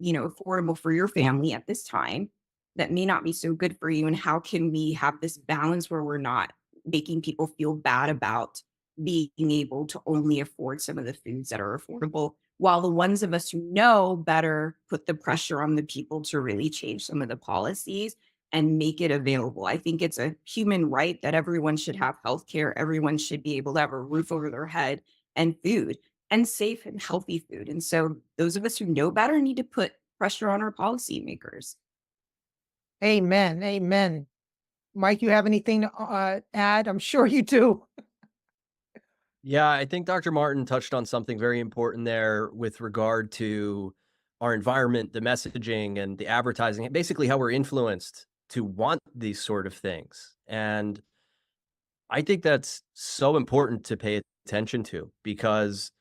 affordable for your family at this time that may not be so good for you. And how can we have this balance where we're not making people feel bad about being able to only afford some of the foods that are affordable, while the ones of us who know better put the pressure on the people to really change some of the policies and make it available. I think it's a human right that everyone should have healthcare. Everyone should be able to have a roof over their head and food. and safe and healthy food. And so those of us who know better need to put pressure on our policymakers. Amen. Amen. Mike, you have anything to add? I'm sure you do. Yeah, I think Dr. Martin touched on something very important there with regard to our environment, the messaging and the advertising, and basically how we're influenced to want these sort of things. And I think that's so important to pay attention to because,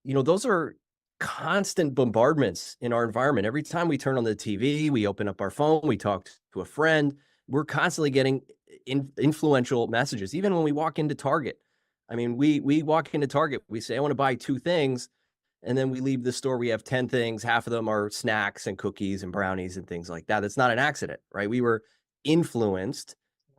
those are constant bombardments in our environment. Every time we turn on the TV, we open up our phone, we talk to a friend, we're constantly getting influential messages. Even when we walk into Target, I mean, we walk into Target, we say, I want to buy two things. And then we leave the store, we have 10 things. Half of them are snacks and cookies and brownies and things like that. It's not an accident, right? We were influenced.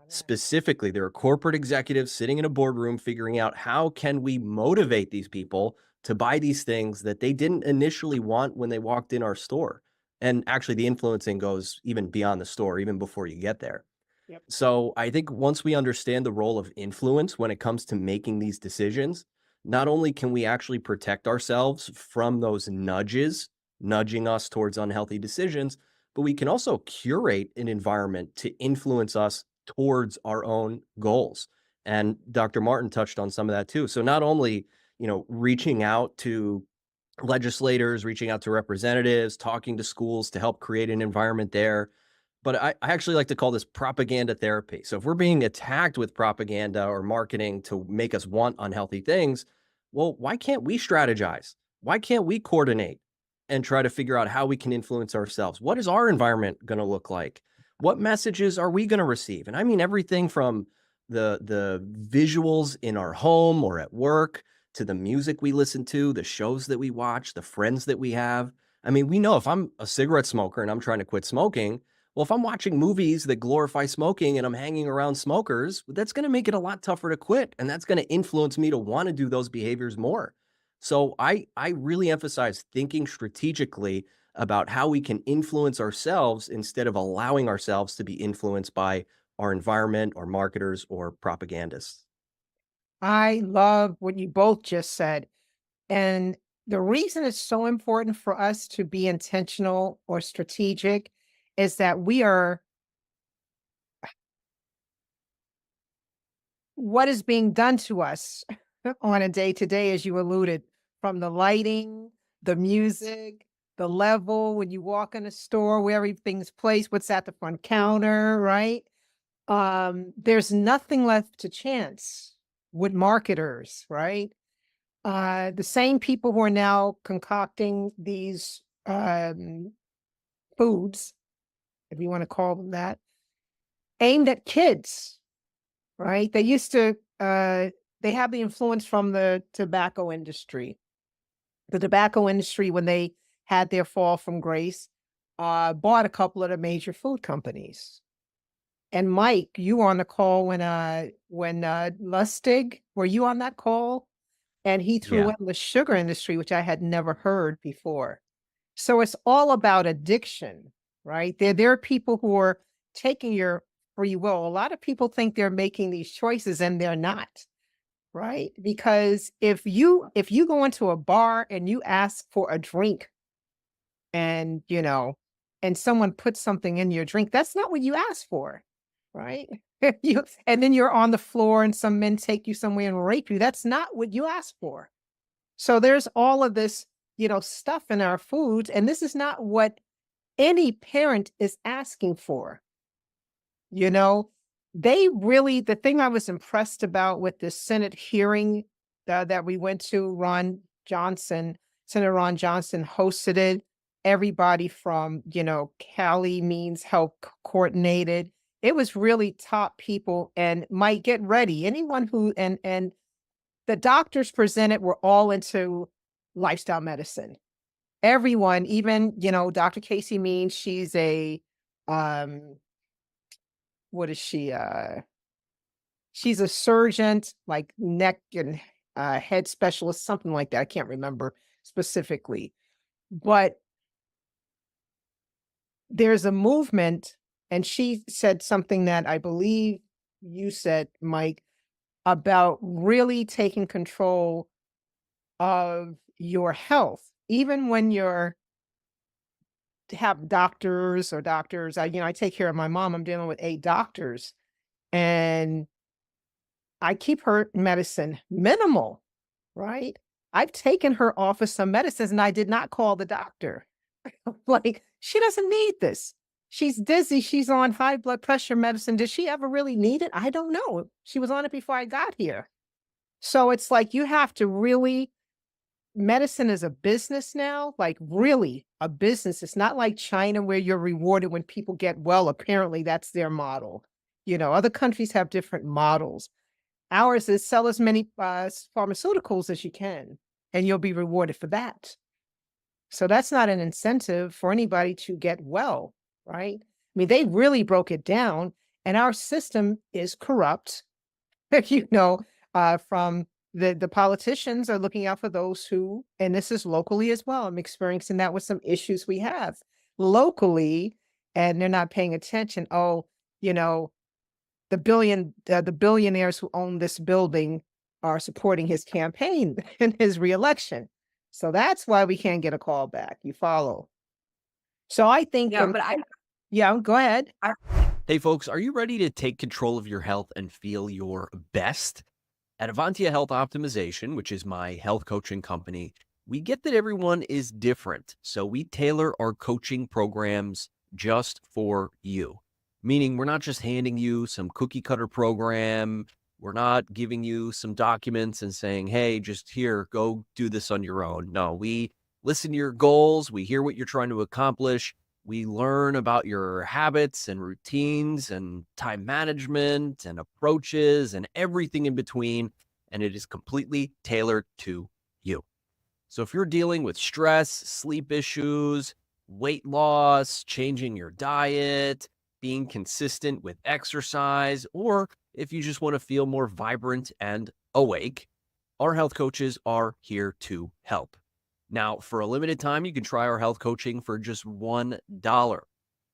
Specifically, there are corporate executives sitting in a boardroom figuring out how can we motivate these people to buy these things that they didn't initially want when they walked in our store. And actually, the influencing goes even beyond the store, even before you get there. Yep. So I think once we understand the role of influence when it comes to making these decisions, not only can we actually protect ourselves from those nudges, nudging us towards unhealthy decisions, but we can also curate an environment to influence us towards our own goals. And Dr. Martin touched on some of that too. So not only, reaching out to legislators, reaching out to representatives, talking to schools to help create an environment there, but I actually like to call this propaganda therapy. So if we're being attacked with propaganda or marketing to make us want unhealthy things, well, why can't we strategize? Why can't we coordinate and try to figure out how we can influence ourselves? What is our environment going to look like? What messages are we going to receive? And I mean everything from the visuals in our home or at work to the music we listen to, the shows that we watch, the friends that we have. I mean, we know if I'm a cigarette smoker and I'm trying to quit smoking, well, if I'm watching movies that glorify smoking and I'm hanging around smokers, that's going to make it a lot tougher to quit. And that's going to influence me to want to do those behaviors more. So I really emphasize thinking strategically about how we can influence ourselves instead of allowing ourselves to be influenced by our environment or marketers or propagandists. I love what you both just said. And the reason it's so important for us to be intentional or strategic is that we are what is being done to us on a day to day, as you alluded, from the lighting, the music, the level, when you walk in a store, where everything's placed, what's at the front counter, right? There's nothing left to chance with marketers, right? The same people who are now concocting these foods, if you want to call them that, aimed at kids, right? They used to, they have the influence from the tobacco industry. The tobacco industry, when they had their fall from grace, bought a couple of the major food companies. And Mike, you were on the call when Lustig, were you on that call? And he threw Yeah. in the sugar industry, which I had never heard before. So it's all about addiction, right? There are people who are taking your free will. A lot of people think they're making these choices and they're not, right? Because if you go into a bar and you ask for a drink and and someone puts something in your drink, that's not what you asked for, right? And then you're on the floor and some men take you somewhere and rape you. That's not what you asked for. So there's all of this, stuff in our foods, and this is not what any parent is asking for. You know, the thing I was impressed about with the Senate hearing that we went to, Senator Ron Johnson hosted it. Everybody from, Cali Means Health coordinated. It was really top people, and Mike, get ready. Anyone who and the doctors presented were all into lifestyle medicine. Everyone, even, Dr. Casey Means, she's a um what is she? She's a surgeon, like neck and head specialist, something like that. I can't remember specifically. But there's a movement, and she said something that I believe you said, Mike, about really taking control of your health, even when you're to have doctors. I take care of my mom. I'm dealing with 8 doctors, and I keep her medicine minimal, right? I've taken her off of some medicines, and I did not call the doctor. Like, she doesn't need this. She's dizzy. She's on high blood pressure medicine. Did she ever really need it? I don't know. She was on it before I got here. So it's like you have to really medicine is a business now, like really a business. It's not like China where you're rewarded when people get well. Apparently, that's their model. Other countries have different models. Ours is sell as many pharmaceuticals as you can, and you'll be rewarded for that. So that's not an incentive for anybody to get well, right? I mean, they really broke it down, and our system is corrupt. you know, from the politicians are looking out for those who, and this is locally as well. I'm experiencing that with some issues we have locally, and they're not paying attention. Oh, you know, the billionaires who own this building are supporting his campaign and his reelection. So that's why we can't get a call back. You follow? So I think, Yeah, but I yeah, go ahead. I Hey, folks, are you ready to take control of your health and feel your best? At Avantia Health Optimization, which is my health coaching company, we get that everyone is different. So we tailor our coaching programs just for you. Meaning, we're not just handing you some cookie cutter program. We're not giving you some documents and saying, hey, just here, go do this on your own. No, we listen to your goals. We hear what you're trying to accomplish. We learn about your habits and routines and time management and approaches and everything in between. And it is completely tailored to you. So if you're dealing with stress, sleep issues, weight loss, changing your diet, being consistent with exercise, or if you just want to feel more vibrant and awake, our health coaches are here to help. Now, for a limited time, you can try our health coaching for just $1.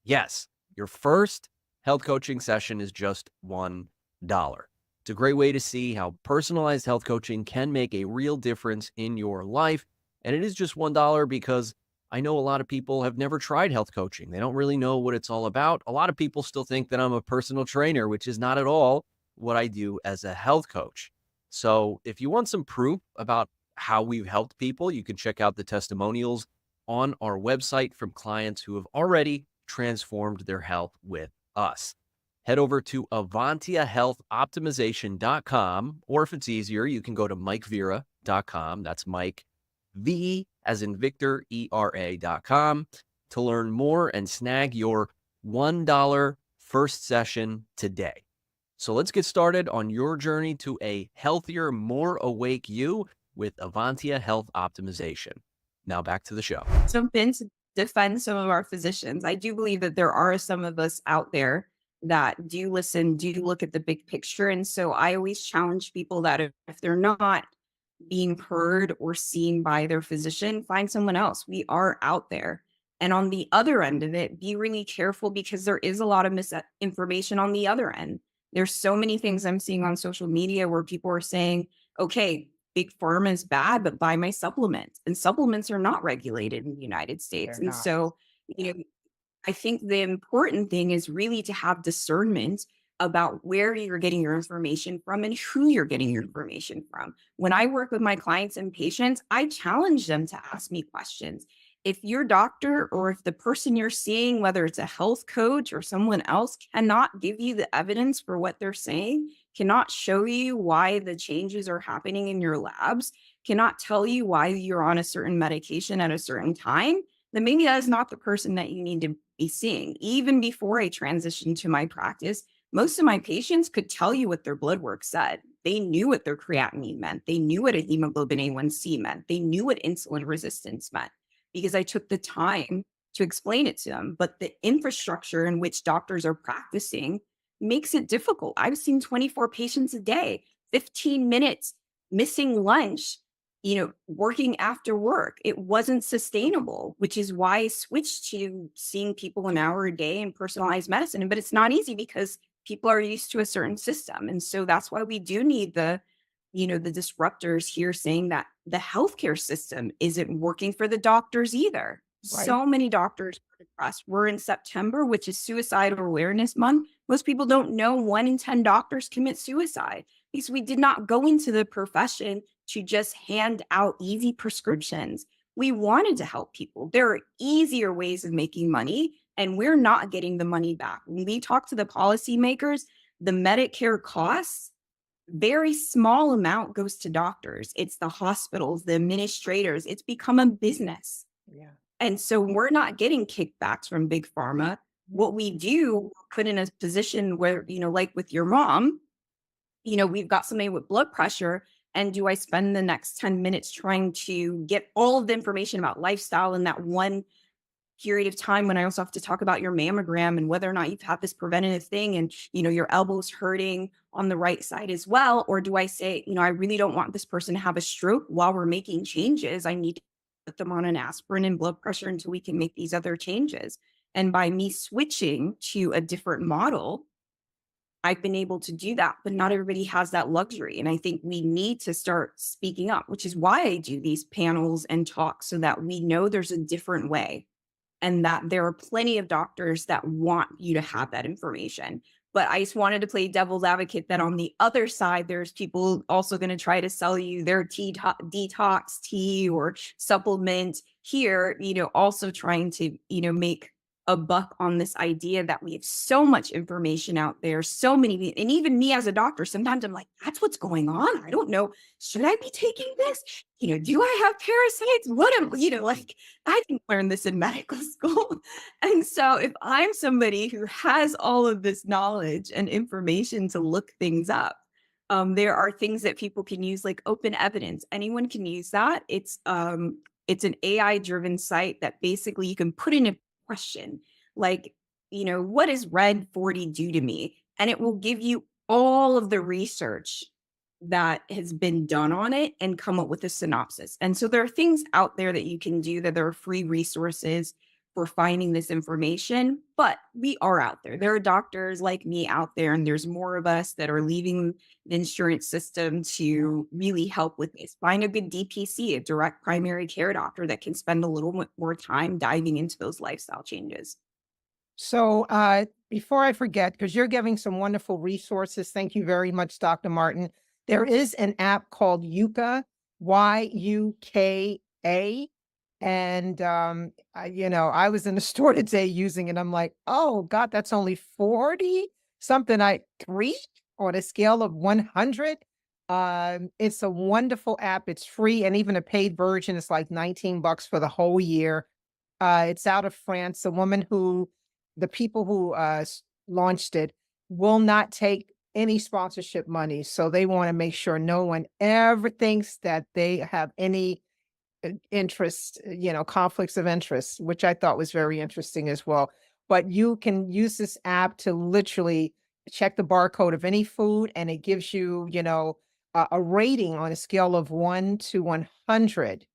Yes, your first health coaching session is just $1. It's a great way to see how personalized health coaching can make a real difference in your life. And it is just $1 because I know a lot of people have never tried health coaching. They don't really know what it's all about. A lot of people still think that I'm a personal trainer, which is not at all what I do as a health coach. So if you want some proof about how we've helped people, you can check out the testimonials on our website from clients who have already transformed their health with us. Head over to avantiahealthoptimization.com, or if it's easier, you can go to mikevera.com. That's Mike, V as in Victor, ERA.com to learn more and snag your $1 first session today. So let's get started on your journey to a healthier, more awake you with Avantia Health Optimization. Now back to the show. jump in to defend some of our physicians. I do believe that there are some of us out there that do listen, do look at the big picture. And so I always challenge people that if they're not being heard or seen by their physician, find someone else. We are out there. And on the other end of it, be really careful because there is a lot of misinformation on the other end. There's so many things I'm seeing on social media where people are saying, okay, big pharma is bad, but buy my supplements. And supplements are not regulated in the United States. They're And not. so, you know, I think the important thing is really to have discernment about where you're getting your information from and who you're getting your information from. When I work with my clients and patients, I challenge them to ask me questions. If your doctor or if the person you're seeing, whether it's a health coach or someone else, cannot give you the evidence for what they're saying, cannot show you why the changes are happening in your labs, cannot tell you why you're on a certain medication at a certain time, then maybe that is not the person that you need to be seeing. Even before I transitioned to my practice, most of my patients could tell you what their blood work said. They knew what their creatinine meant. They knew what a hemoglobin A1C meant. They knew what insulin resistance meant because I took the time to explain it to them. But the infrastructure in which doctors are practicing makes it difficult. I've seen 24 patients a day, 15 minutes missing lunch, working after work. It wasn't sustainable, which is why I switched to seeing people an hour a day in personalized medicine. But it's not easy because people are used to a certain system. And so that's why we do need the the disruptors here saying that the healthcare system isn't working for the doctors either. Right. So many doctors are depressed. We're in September, which is Suicide Awareness Month. Most people don't know 1 in 10 doctors commit suicide because we did not go into the profession to just hand out easy prescriptions. We wanted to help people. There are easier ways of making money, and we're not getting the money back. When we talk to the policymakers, the Medicare costs, very small amount goes to doctors. It's the hospitals, the administrators. It's become a business. Yeah. And so we're not getting kickbacks from big pharma. What we do, we're put in a position where, like with your mom, we've got somebody with blood pressure. And do I spend the next 10 minutes trying to get all of the information about lifestyle in that one period of time when I also have to talk about your mammogram and whether or not you've had this preventative thing and, your elbow's hurting on the right side as well? Or do I say, I really don't want this person to have a stroke while we're making changes. I need to put them on an aspirin and blood pressure until we can make these other changes. And by me switching to a different model, I've been able to do that, but not everybody has that luxury. And I think we need to start speaking up, which is why I do these panels and talks so that we know there's a different way and that there are plenty of doctors that want you to have that information. But I just wanted to play devil's advocate that on the other side, there's people also going to try to sell you their detox tea or supplement here, also trying to, make a buck on this idea that we have so much information out there, so many, and even me as a doctor, sometimes I'm like, that's what's going on. I don't know. Should I be taking this? Do I have parasites? What am, like I didn't learn this in medical school. And so if I'm somebody who has all of this knowledge and information to look things up, there are things that people can use like open evidence. Anyone can use that. It's an AI driven site that basically you can put in a question like, what does red 40 do to me? And it will give you all of the research that has been done on it and come up with a synopsis. And so there are things out there that you can do, that there are free resources for finding this information, but we are out there. There are doctors like me out there, and there's more of us that are leaving the insurance system to really help with this. Find a good DPC, a direct primary care doctor that can spend a little bit more time diving into those lifestyle changes. So, before I forget, because you're giving some wonderful resources, thank you very much, Dr. Martin. There is an app called Yuka, Yuka. And, I was in the store today using it. I'm like, oh God, that's only 40 something, I three on a scale of 100. It's a wonderful app. It's free. And even a paid version is like $19 for the whole year. It's out of France. The people who launched it will not take any sponsorship money. So they want to make sure no one ever thinks that they have any interest, conflicts of interest, which I thought was very interesting as well. But you can use this app to literally check the barcode of any food, and it gives you, a rating on a scale of 1 to 100.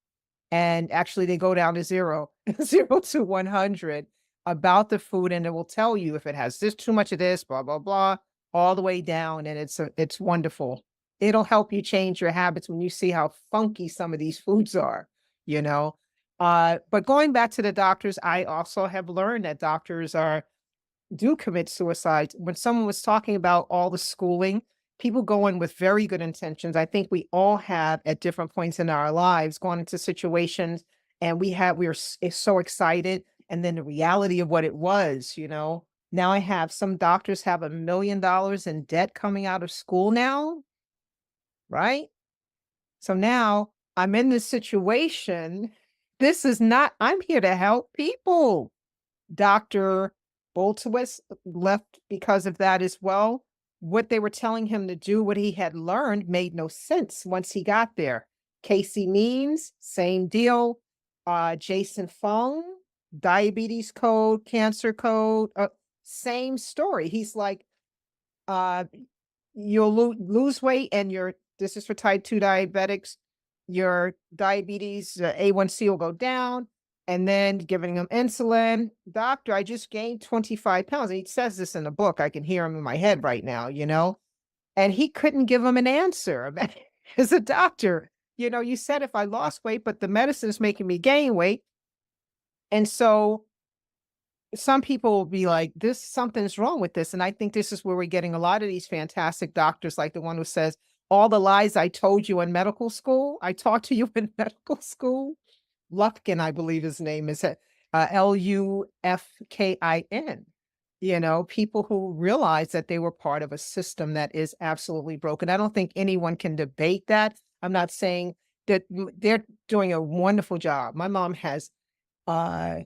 And actually, they go down to zero, 0 to 100 about the food, and it will tell you if it has this too much of this, blah blah blah, all the way down, and it's wonderful. It'll help you change your habits when you see how funky some of these foods are, you know. But going back to the doctors, I also have learned that doctors do commit suicide. When someone was talking about all the schooling, people go in with very good intentions. I think we all have at different points in our lives gone into situations, and so excited. And then the reality of what it was. Now some doctors have $1 million in debt coming out of school now, right? So now I'm in this situation. I'm here to help people. Dr. Boltowitz left because of that as well. What they were telling him to do, what he had learned, made no sense once he got there. Casey Means, same deal. Jason Fung, diabetes code, cancer code, same story. He's like, uh, you'll lose weight, and this is for type 2 diabetics, your diabetes A1C will go down, and then giving him insulin. Doctor, I just gained 25 pounds. And he says this in the book. I can hear him in my head right now, and he couldn't give him an answer. as a doctor. You said if I lost weight, but the medicine is making me gain weight. And so some people will be like, this something's wrong with this. And I think this is where we're getting a lot of these fantastic doctors, like the one who says, all the lies I told you in medical school, I taught to you in medical school. Lufkin, I believe his name is Lufkin. People who realize that they were part of a system that is absolutely broken. I don't think anyone can debate that. I'm not saying that they're doing a wonderful job. My mom has uh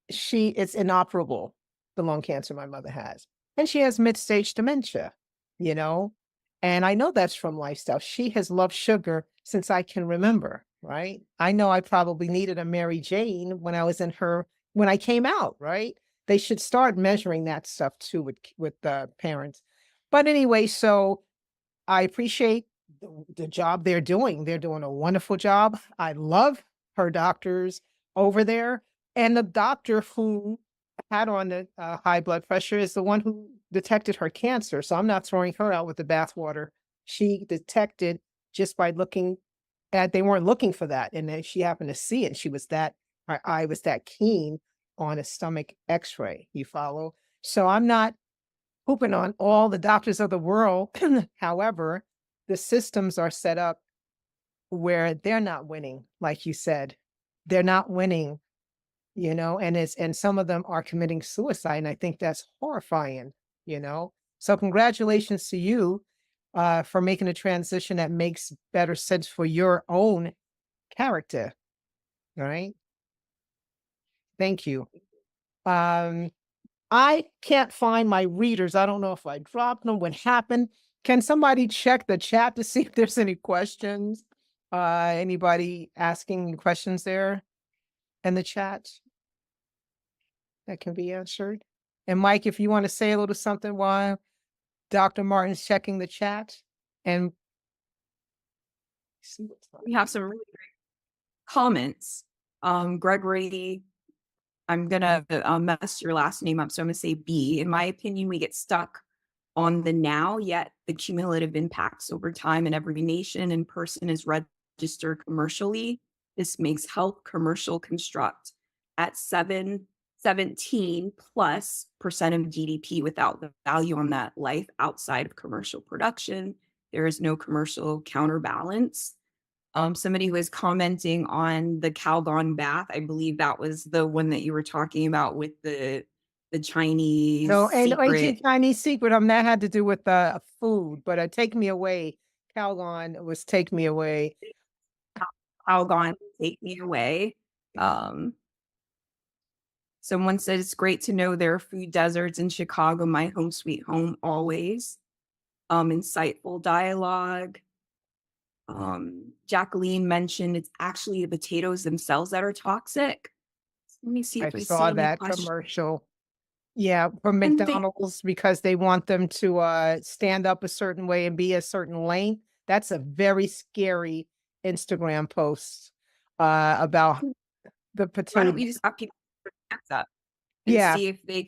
it's inoperable, the lung cancer my mother has. And she has mid-stage dementia, you know? And I know that's from lifestyle. She has loved sugar since I can remember, right? I know I probably needed a Mary Jane when I came out, right? They should start measuring that stuff too with the parents. But anyway, so I appreciate the job they're doing. They're doing a wonderful job. I love her doctors over there. And the doctor who had on the high blood pressure is the one who detected her cancer. So I'm not throwing her out with the bathwater. She detected just by looking they weren't looking for that. And then she happened to see it. Her eye was that keen on a stomach x-ray. You follow? So I'm not hooping on all the doctors of the world. However, the systems are set up where they're not winning, like you said. They're not winning, and some of them are committing suicide. And I think that's horrifying, you know. So congratulations to you for making a transition that makes better sense for your own character. All right. Thank you. Um, I can't find my readers. I don't know if I dropped them, what happened. Can somebody check the chat to see if there's any questions? Anybody asking questions there in the chat that can be answered? And Mike, if you want to say a little something while Dr. Martin's checking the chat and see what's We have some really great comments. Gregory, I'm gonna mess your last name up, so I'm gonna say B. In my opinion, we get stuck on the now, yet the cumulative impacts over time in every nation and person is registered commercially. This makes health commercial construct at 17 plus percent of GDP without the value on that life outside of commercial production. There is no commercial counterbalance. Somebody was commenting on the Calgon bath. I believe that was the one that you were talking about with the Chinese no, and ancient secret Chinese secret. That had to do with food, but take me away. Calgon was take me away. Calgon, take me away. Um, Someone said it's great to know there are food deserts in Chicago, my home sweet home always. Insightful dialogue. Jacqueline mentioned it's actually the potatoes themselves that are toxic. Let me see I if I see saw any that questions. commercial. Yeah, from And they McDonald's because they want them to stand up a certain way and be a certain length. That's a very scary Instagram post about the why don't potato. we just have people answer that and Yeah, see if they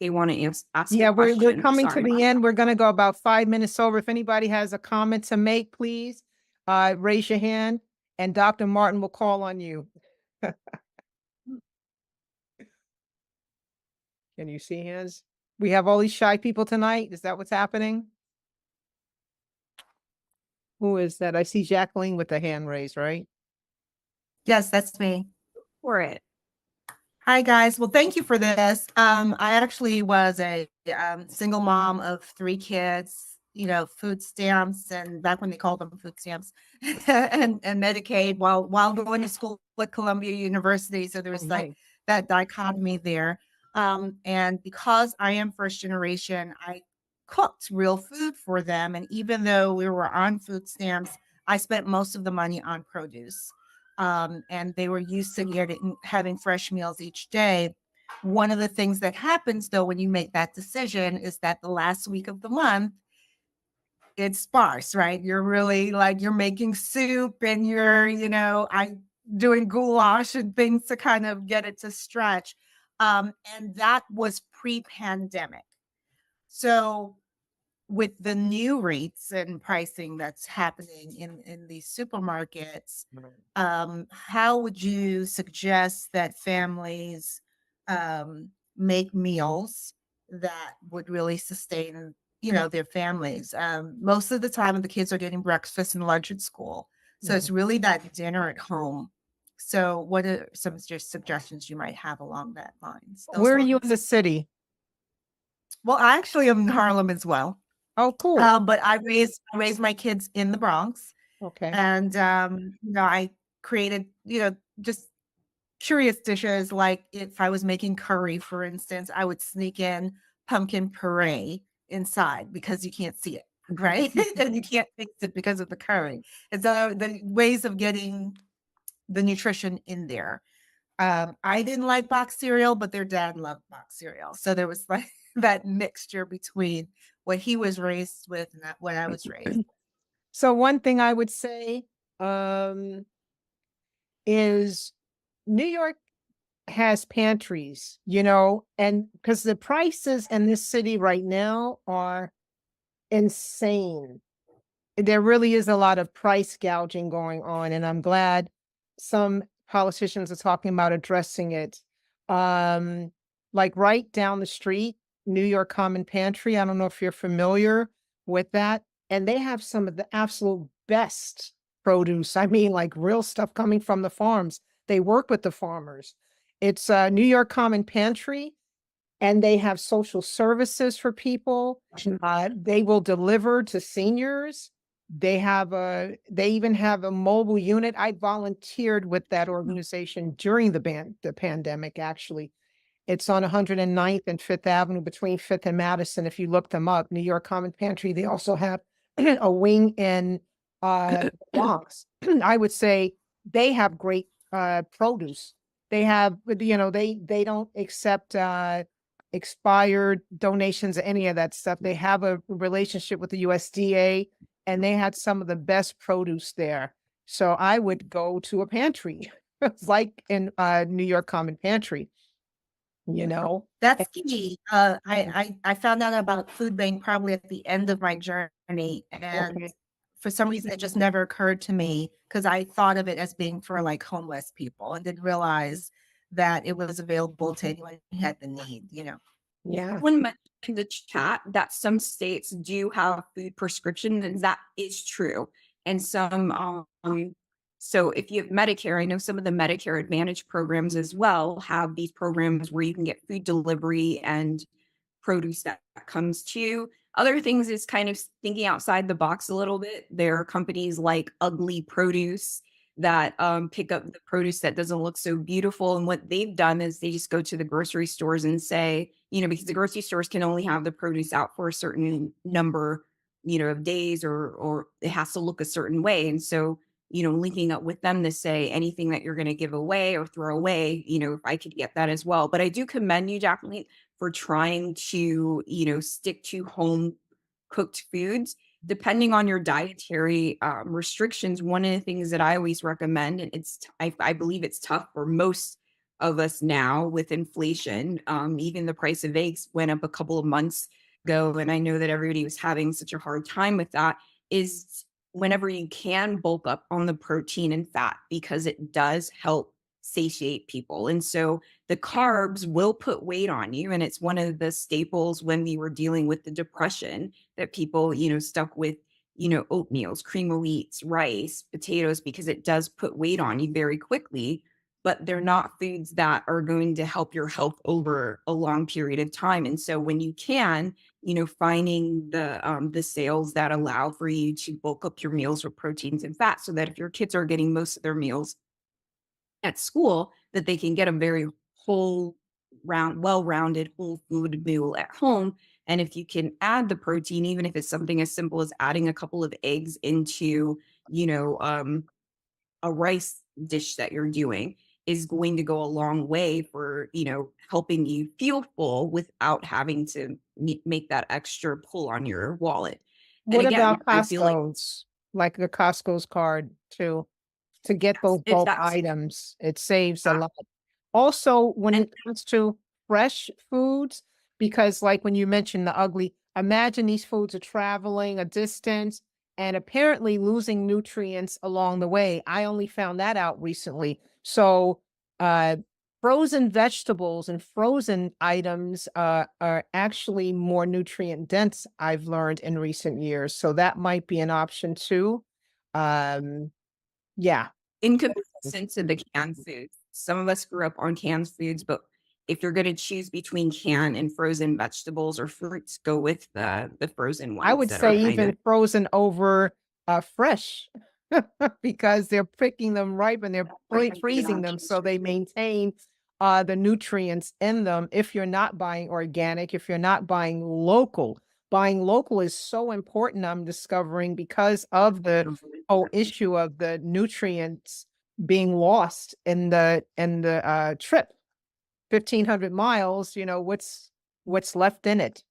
want to ask a yeah, we're question. coming to Sorry the about that. end. We're gonna go about 5 minutes over. If anybody has a comment to make, please raise your hand and Dr. Martin will call on you. Can you see hands? We have all these shy people tonight. Is that what's happening? Who is that? I see Jacqueline with the hand raised, right? Yes, that's me. For it. Hi, guys. Well, thank you for this. I actually was a single mom of 3 kids, food stamps, and back when they called them food stamps, and Medicaid while going to school at Columbia University. So there was like Right. that dichotomy there. And because I am first generation, I cooked real food for them. And even though we were on food stamps, I spent most of the money on produce. And they were used to having fresh meals each day. One of the things that happens though when you make that decision is that the last week of the month, it's sparse, right? You're really like you're making soup and I doing goulash and things to kind of get it to stretch. And that was pre-pandemic. So with the new rates and pricing that's happening in these supermarkets, how would you suggest that families make meals that would really sustain, their families? Most of the time, the kids are getting breakfast and lunch at school, so it's Mhm. really that dinner at home. So, what are some just suggestions you might have along that lines? Those Where are you in lines. the city? Well, I actually am in Harlem as well. Oh, cool. But I raised my kids in the Bronx, Okay. and I created, just curious dishes. Like if I was making curry, for instance, I would sneak in pumpkin puree inside because you can't see it, right? And you can't fix it because of the curry. And so the ways of getting the nutrition in there. I didn't like box cereal, but their dad loved box cereal. So there was like that mixture between what he was raised with and what I was raised. So one thing I would say um, is New York has pantries, and because the prices in this city right now are insane. There really is a lot of price gouging going on, and I'm glad some politicians are talking about addressing it. Um, like right down the street, New York Common Pantry. I don't know if you're familiar with that. And they have some of the absolute best produce. I mean, like real stuff coming from the farms. They work with the farmers. It's New York Common Pantry, and they have social services for people. They will deliver to seniors. They even have a mobile unit. I volunteered with that organization during the pandemic, actually. It's on 109th and Fifth Avenue between Fifth and Madison. If you look them up, New York Common Pantry, they also have a wing in Bronx. I would say they have great produce. They have, they don't accept expired donations or any of that stuff. They have a relationship with the USDA, and they had some of the best produce there. So I would go to a pantry, like in New York Common Pantry, you know. That's key. I found out about food bank probably at the end of my journey, and Okay. for some reason it just never occurred to me because I thought of it as being for like homeless people and didn't realize that it was available to anyone who had the need. Yeah. Someone mentioned in the chat that some states do have food prescriptions, and that is true. And some, so if you have Medicare, I know some of the Medicare Advantage programs as well have these programs where you can get food delivery and produce that comes to you. Other things is kind of thinking outside the box a little bit. There are companies like Ugly Produce that pick up the produce that doesn't look so beautiful. And what they've done is they just go to the grocery stores and say, because the grocery stores can only have the produce out for a certain number, of days, or it has to look a certain way. And so, linking up with them to say anything that you're going to give away or throw away, if I could get that as well. But I do commend you, Jacqueline, for trying to, stick to home cooked foods. Depending on your dietary restrictions, one of the things that I always recommend, and I believe it's tough for most of us now with inflation. Even the price of eggs went up a couple of months ago, and I know that everybody was having such a hard time with that. Is whenever you can bulk up on the protein and fat because it does help satiate people. And so the carbs will put weight on you. And it's one of the staples when we were dealing with the depression that people, stuck with, oatmeals, cream of wheats, rice, potatoes, because it does put weight on you very quickly. But they're not foods that are going to help your health over a long period of time. And so when you can, finding the sales that allow for you to bulk up your meals with proteins and fats, so that if your kids are getting most of their meals at school, that they can get a very whole well-rounded whole food meal at home. And if you can add the protein, even if it's something as simple as adding a couple of eggs into, you know, um, a rice dish that you're doing, is going to go a long way for, helping you feel full without having to make that extra pull on your wallet. And What again, about I feel like Costco's? Like the Costco's card to get those if bulk that's items, it saves a lot. Also, when and it comes to fresh foods, because like when you mentioned the ugly, imagine these foods are traveling a distance and apparently losing nutrients along the way. I only found that out recently. So, uh, frozen vegetables and frozen items are actually more nutrient dense, I've learned in recent years. So that might be an option too. Um, yeah. In comparison to the canned foods, some of us grew up on canned foods, but if you're going to choose between canned and frozen vegetables or fruits, go with the frozen I ones would that are say kind of even frozen over fresh because they're picking them ripe and they're freezing them so they maintain the nutrients in them. If you're not buying organic, if you're not buying local is so important, I'm discovering, because of the whole issue of the nutrients being lost in the trip. 1,500 miles, what's left in it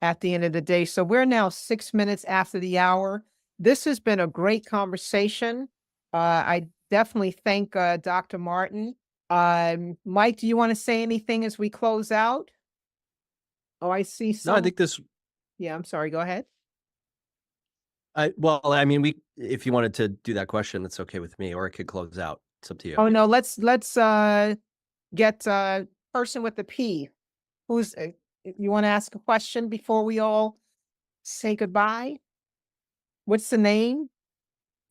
at the end of the day. So we're now 6 minutes after the hour. This has been a great conversation. I definitely thank Dr. Martin. Mike, do you want to say anything as we close out? Oh, I see No, I some. think this. Yeah, I'm sorry. Go ahead. Well, I mean, if you wanted to do that question, that's okay with me, or I could close out. It's up to you. Oh no, let's get person with the P. Who's you want to ask a question before we all say goodbye? What's the name?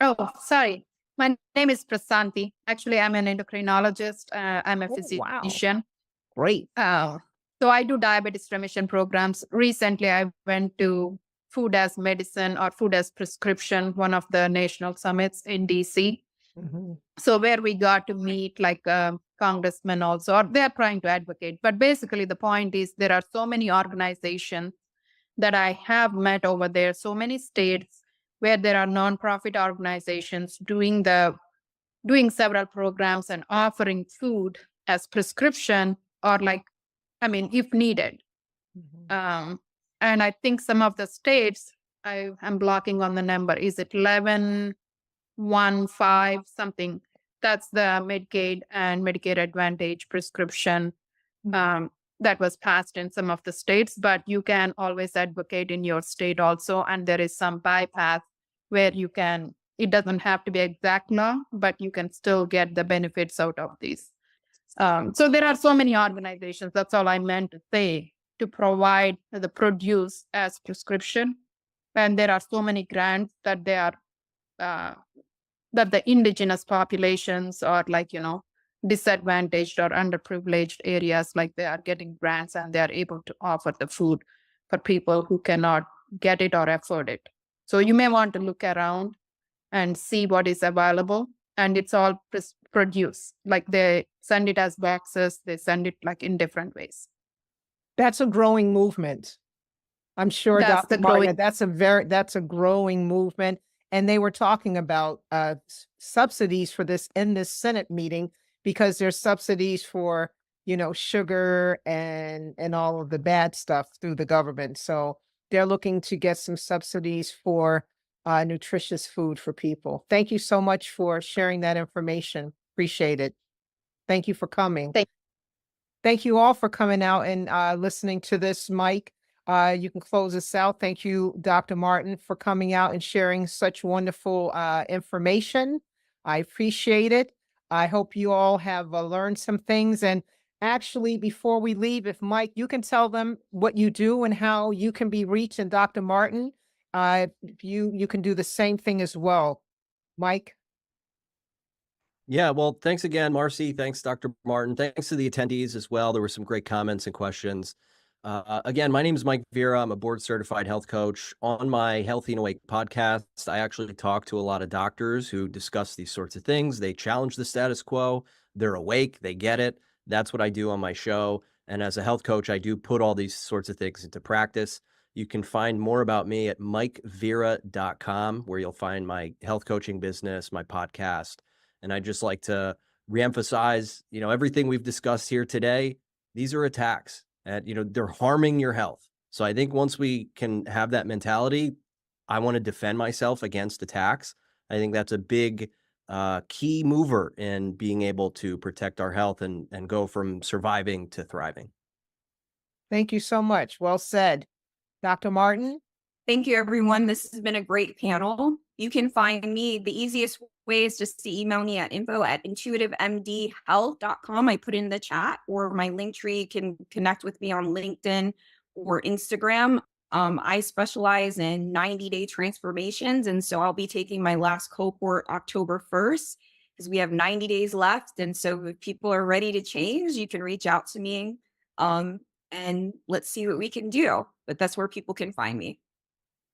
Oh, sorry. My name is Prasanti. Actually, I'm an endocrinologist. I'm a Oh, wow. physician. Great. So I do diabetes remission programs. Recently, I went to Food as Medicine or Food as Prescription, one of the national summits in DC. Mhm. So where we got to meet like congressmen also, or they're trying to advocate. But basically, the point is there are so many organizations that I have met over there, so many states where there are nonprofit organizations doing several programs and offering food as prescription or like, I mean, if needed. Mhm. And I think some of the states, I am blocking on the number, is it 1115 something? That's the Medicaid and Medicare Advantage prescription that was passed in some of the states, but you can always advocate in your state also. And there is some bypass where it doesn't have to be exact law, but you can still get the benefits out of these. So there are so many organizations, that's all I meant to say, to provide the produce as prescription. And there are so many grants that they are, that the indigenous populations or like, disadvantaged or underprivileged areas, like they are getting grants and they are able to offer the food for people who cannot get it or afford it. So you may want to look around and see what is available. And it's all produce. Like they send it as boxes, they send it like in different ways. That's a growing movement. I'm sure, That's Dr. the Martin, growing. that's a growing movement. And they were talking about subsidies for this in this Senate meeting, because there's subsidies for, sugar and all of the bad stuff through the government. So they're looking to get some subsidies for nutritious food for people. Thank you so much for sharing that information. Appreciate it. Thank you for coming. Thank you all for coming out and listening to this, Mike. You can close us out. Thank you, Dr. Martin, for coming out and sharing such wonderful information. I appreciate it. I hope you all have learned some things. And actually, before we leave, if Mike, you can tell them what you do and how you can be reached, and Dr. Martin, you can do the same thing as well. Mike? Yeah, well, thanks again, Marcy. Thanks, Dr. Martin. Thanks to the attendees as well. There were some great comments and questions. Again, my name is Mike Vera. I'm a board certified health coach. On my Healthy and Awake podcast, I actually talk to a lot of doctors who discuss these sorts of things. They challenge the status quo. They're awake. They get it. That's what I do on my show. And as a health coach, I do put all these sorts of things into practice. You can find more about me at mikevera.com, where you'll find my health coaching business, my podcast. And I just like to reemphasize, everything we've discussed here today, these are attacks and, they're harming your health. So I think once we can have that mentality, I want to defend myself against attacks. I think that's a big key mover in being able to protect our health and go from surviving to thriving. Thank you so much. Well said. Dr. Martin? Thank you, everyone. This has been a great panel. You can find me. The easiest way is just to email me at info@intuitivemdhealth.com. I put in the chat, or my link tree. Can connect with me on LinkedIn or Instagram. I specialize in 90-day transformations. And so I'll be taking my last cohort October 1st because we have 90 days left. And so if people are ready to change, you can reach out to me and let's see what we can do. But that's where people can find me.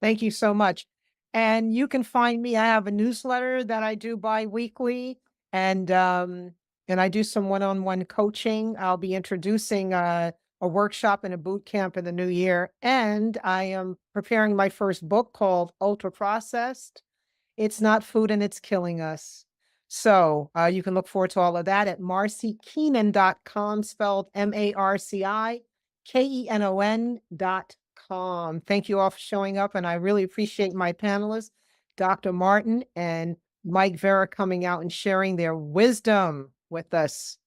Thank you so much. And you can find me. I have a newsletter that I do bi-weekly, and I do some one-on-one coaching. I'll be introducing a workshop and a boot camp in the new year. And I am preparing my first book called Ultra Processed. It's not food and it's killing us. So you can look forward to all of that at marcykeenan.com, spelled MarcyKenon.com. Thank you all for showing up, and I really appreciate my panelists, Dr. Martin and Mike Vera, coming out and sharing their wisdom with us.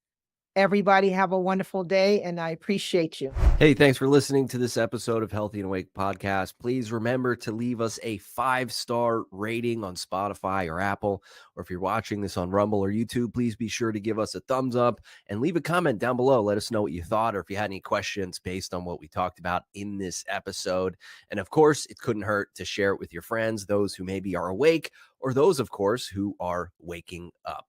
Everybody have a wonderful day, and I appreciate you. Hey, thanks for listening to this episode of Healthy and Awake podcast. Please remember to leave us a 5-star rating on Spotify or Apple, or if you're watching this on Rumble or YouTube, please be sure to give us a thumbs up and leave a comment down below. Let us know what you thought, or if you had any questions based on what we talked about in this episode. And of course, it couldn't hurt to share it with your friends, those who maybe are awake, or those, of course, who are waking up.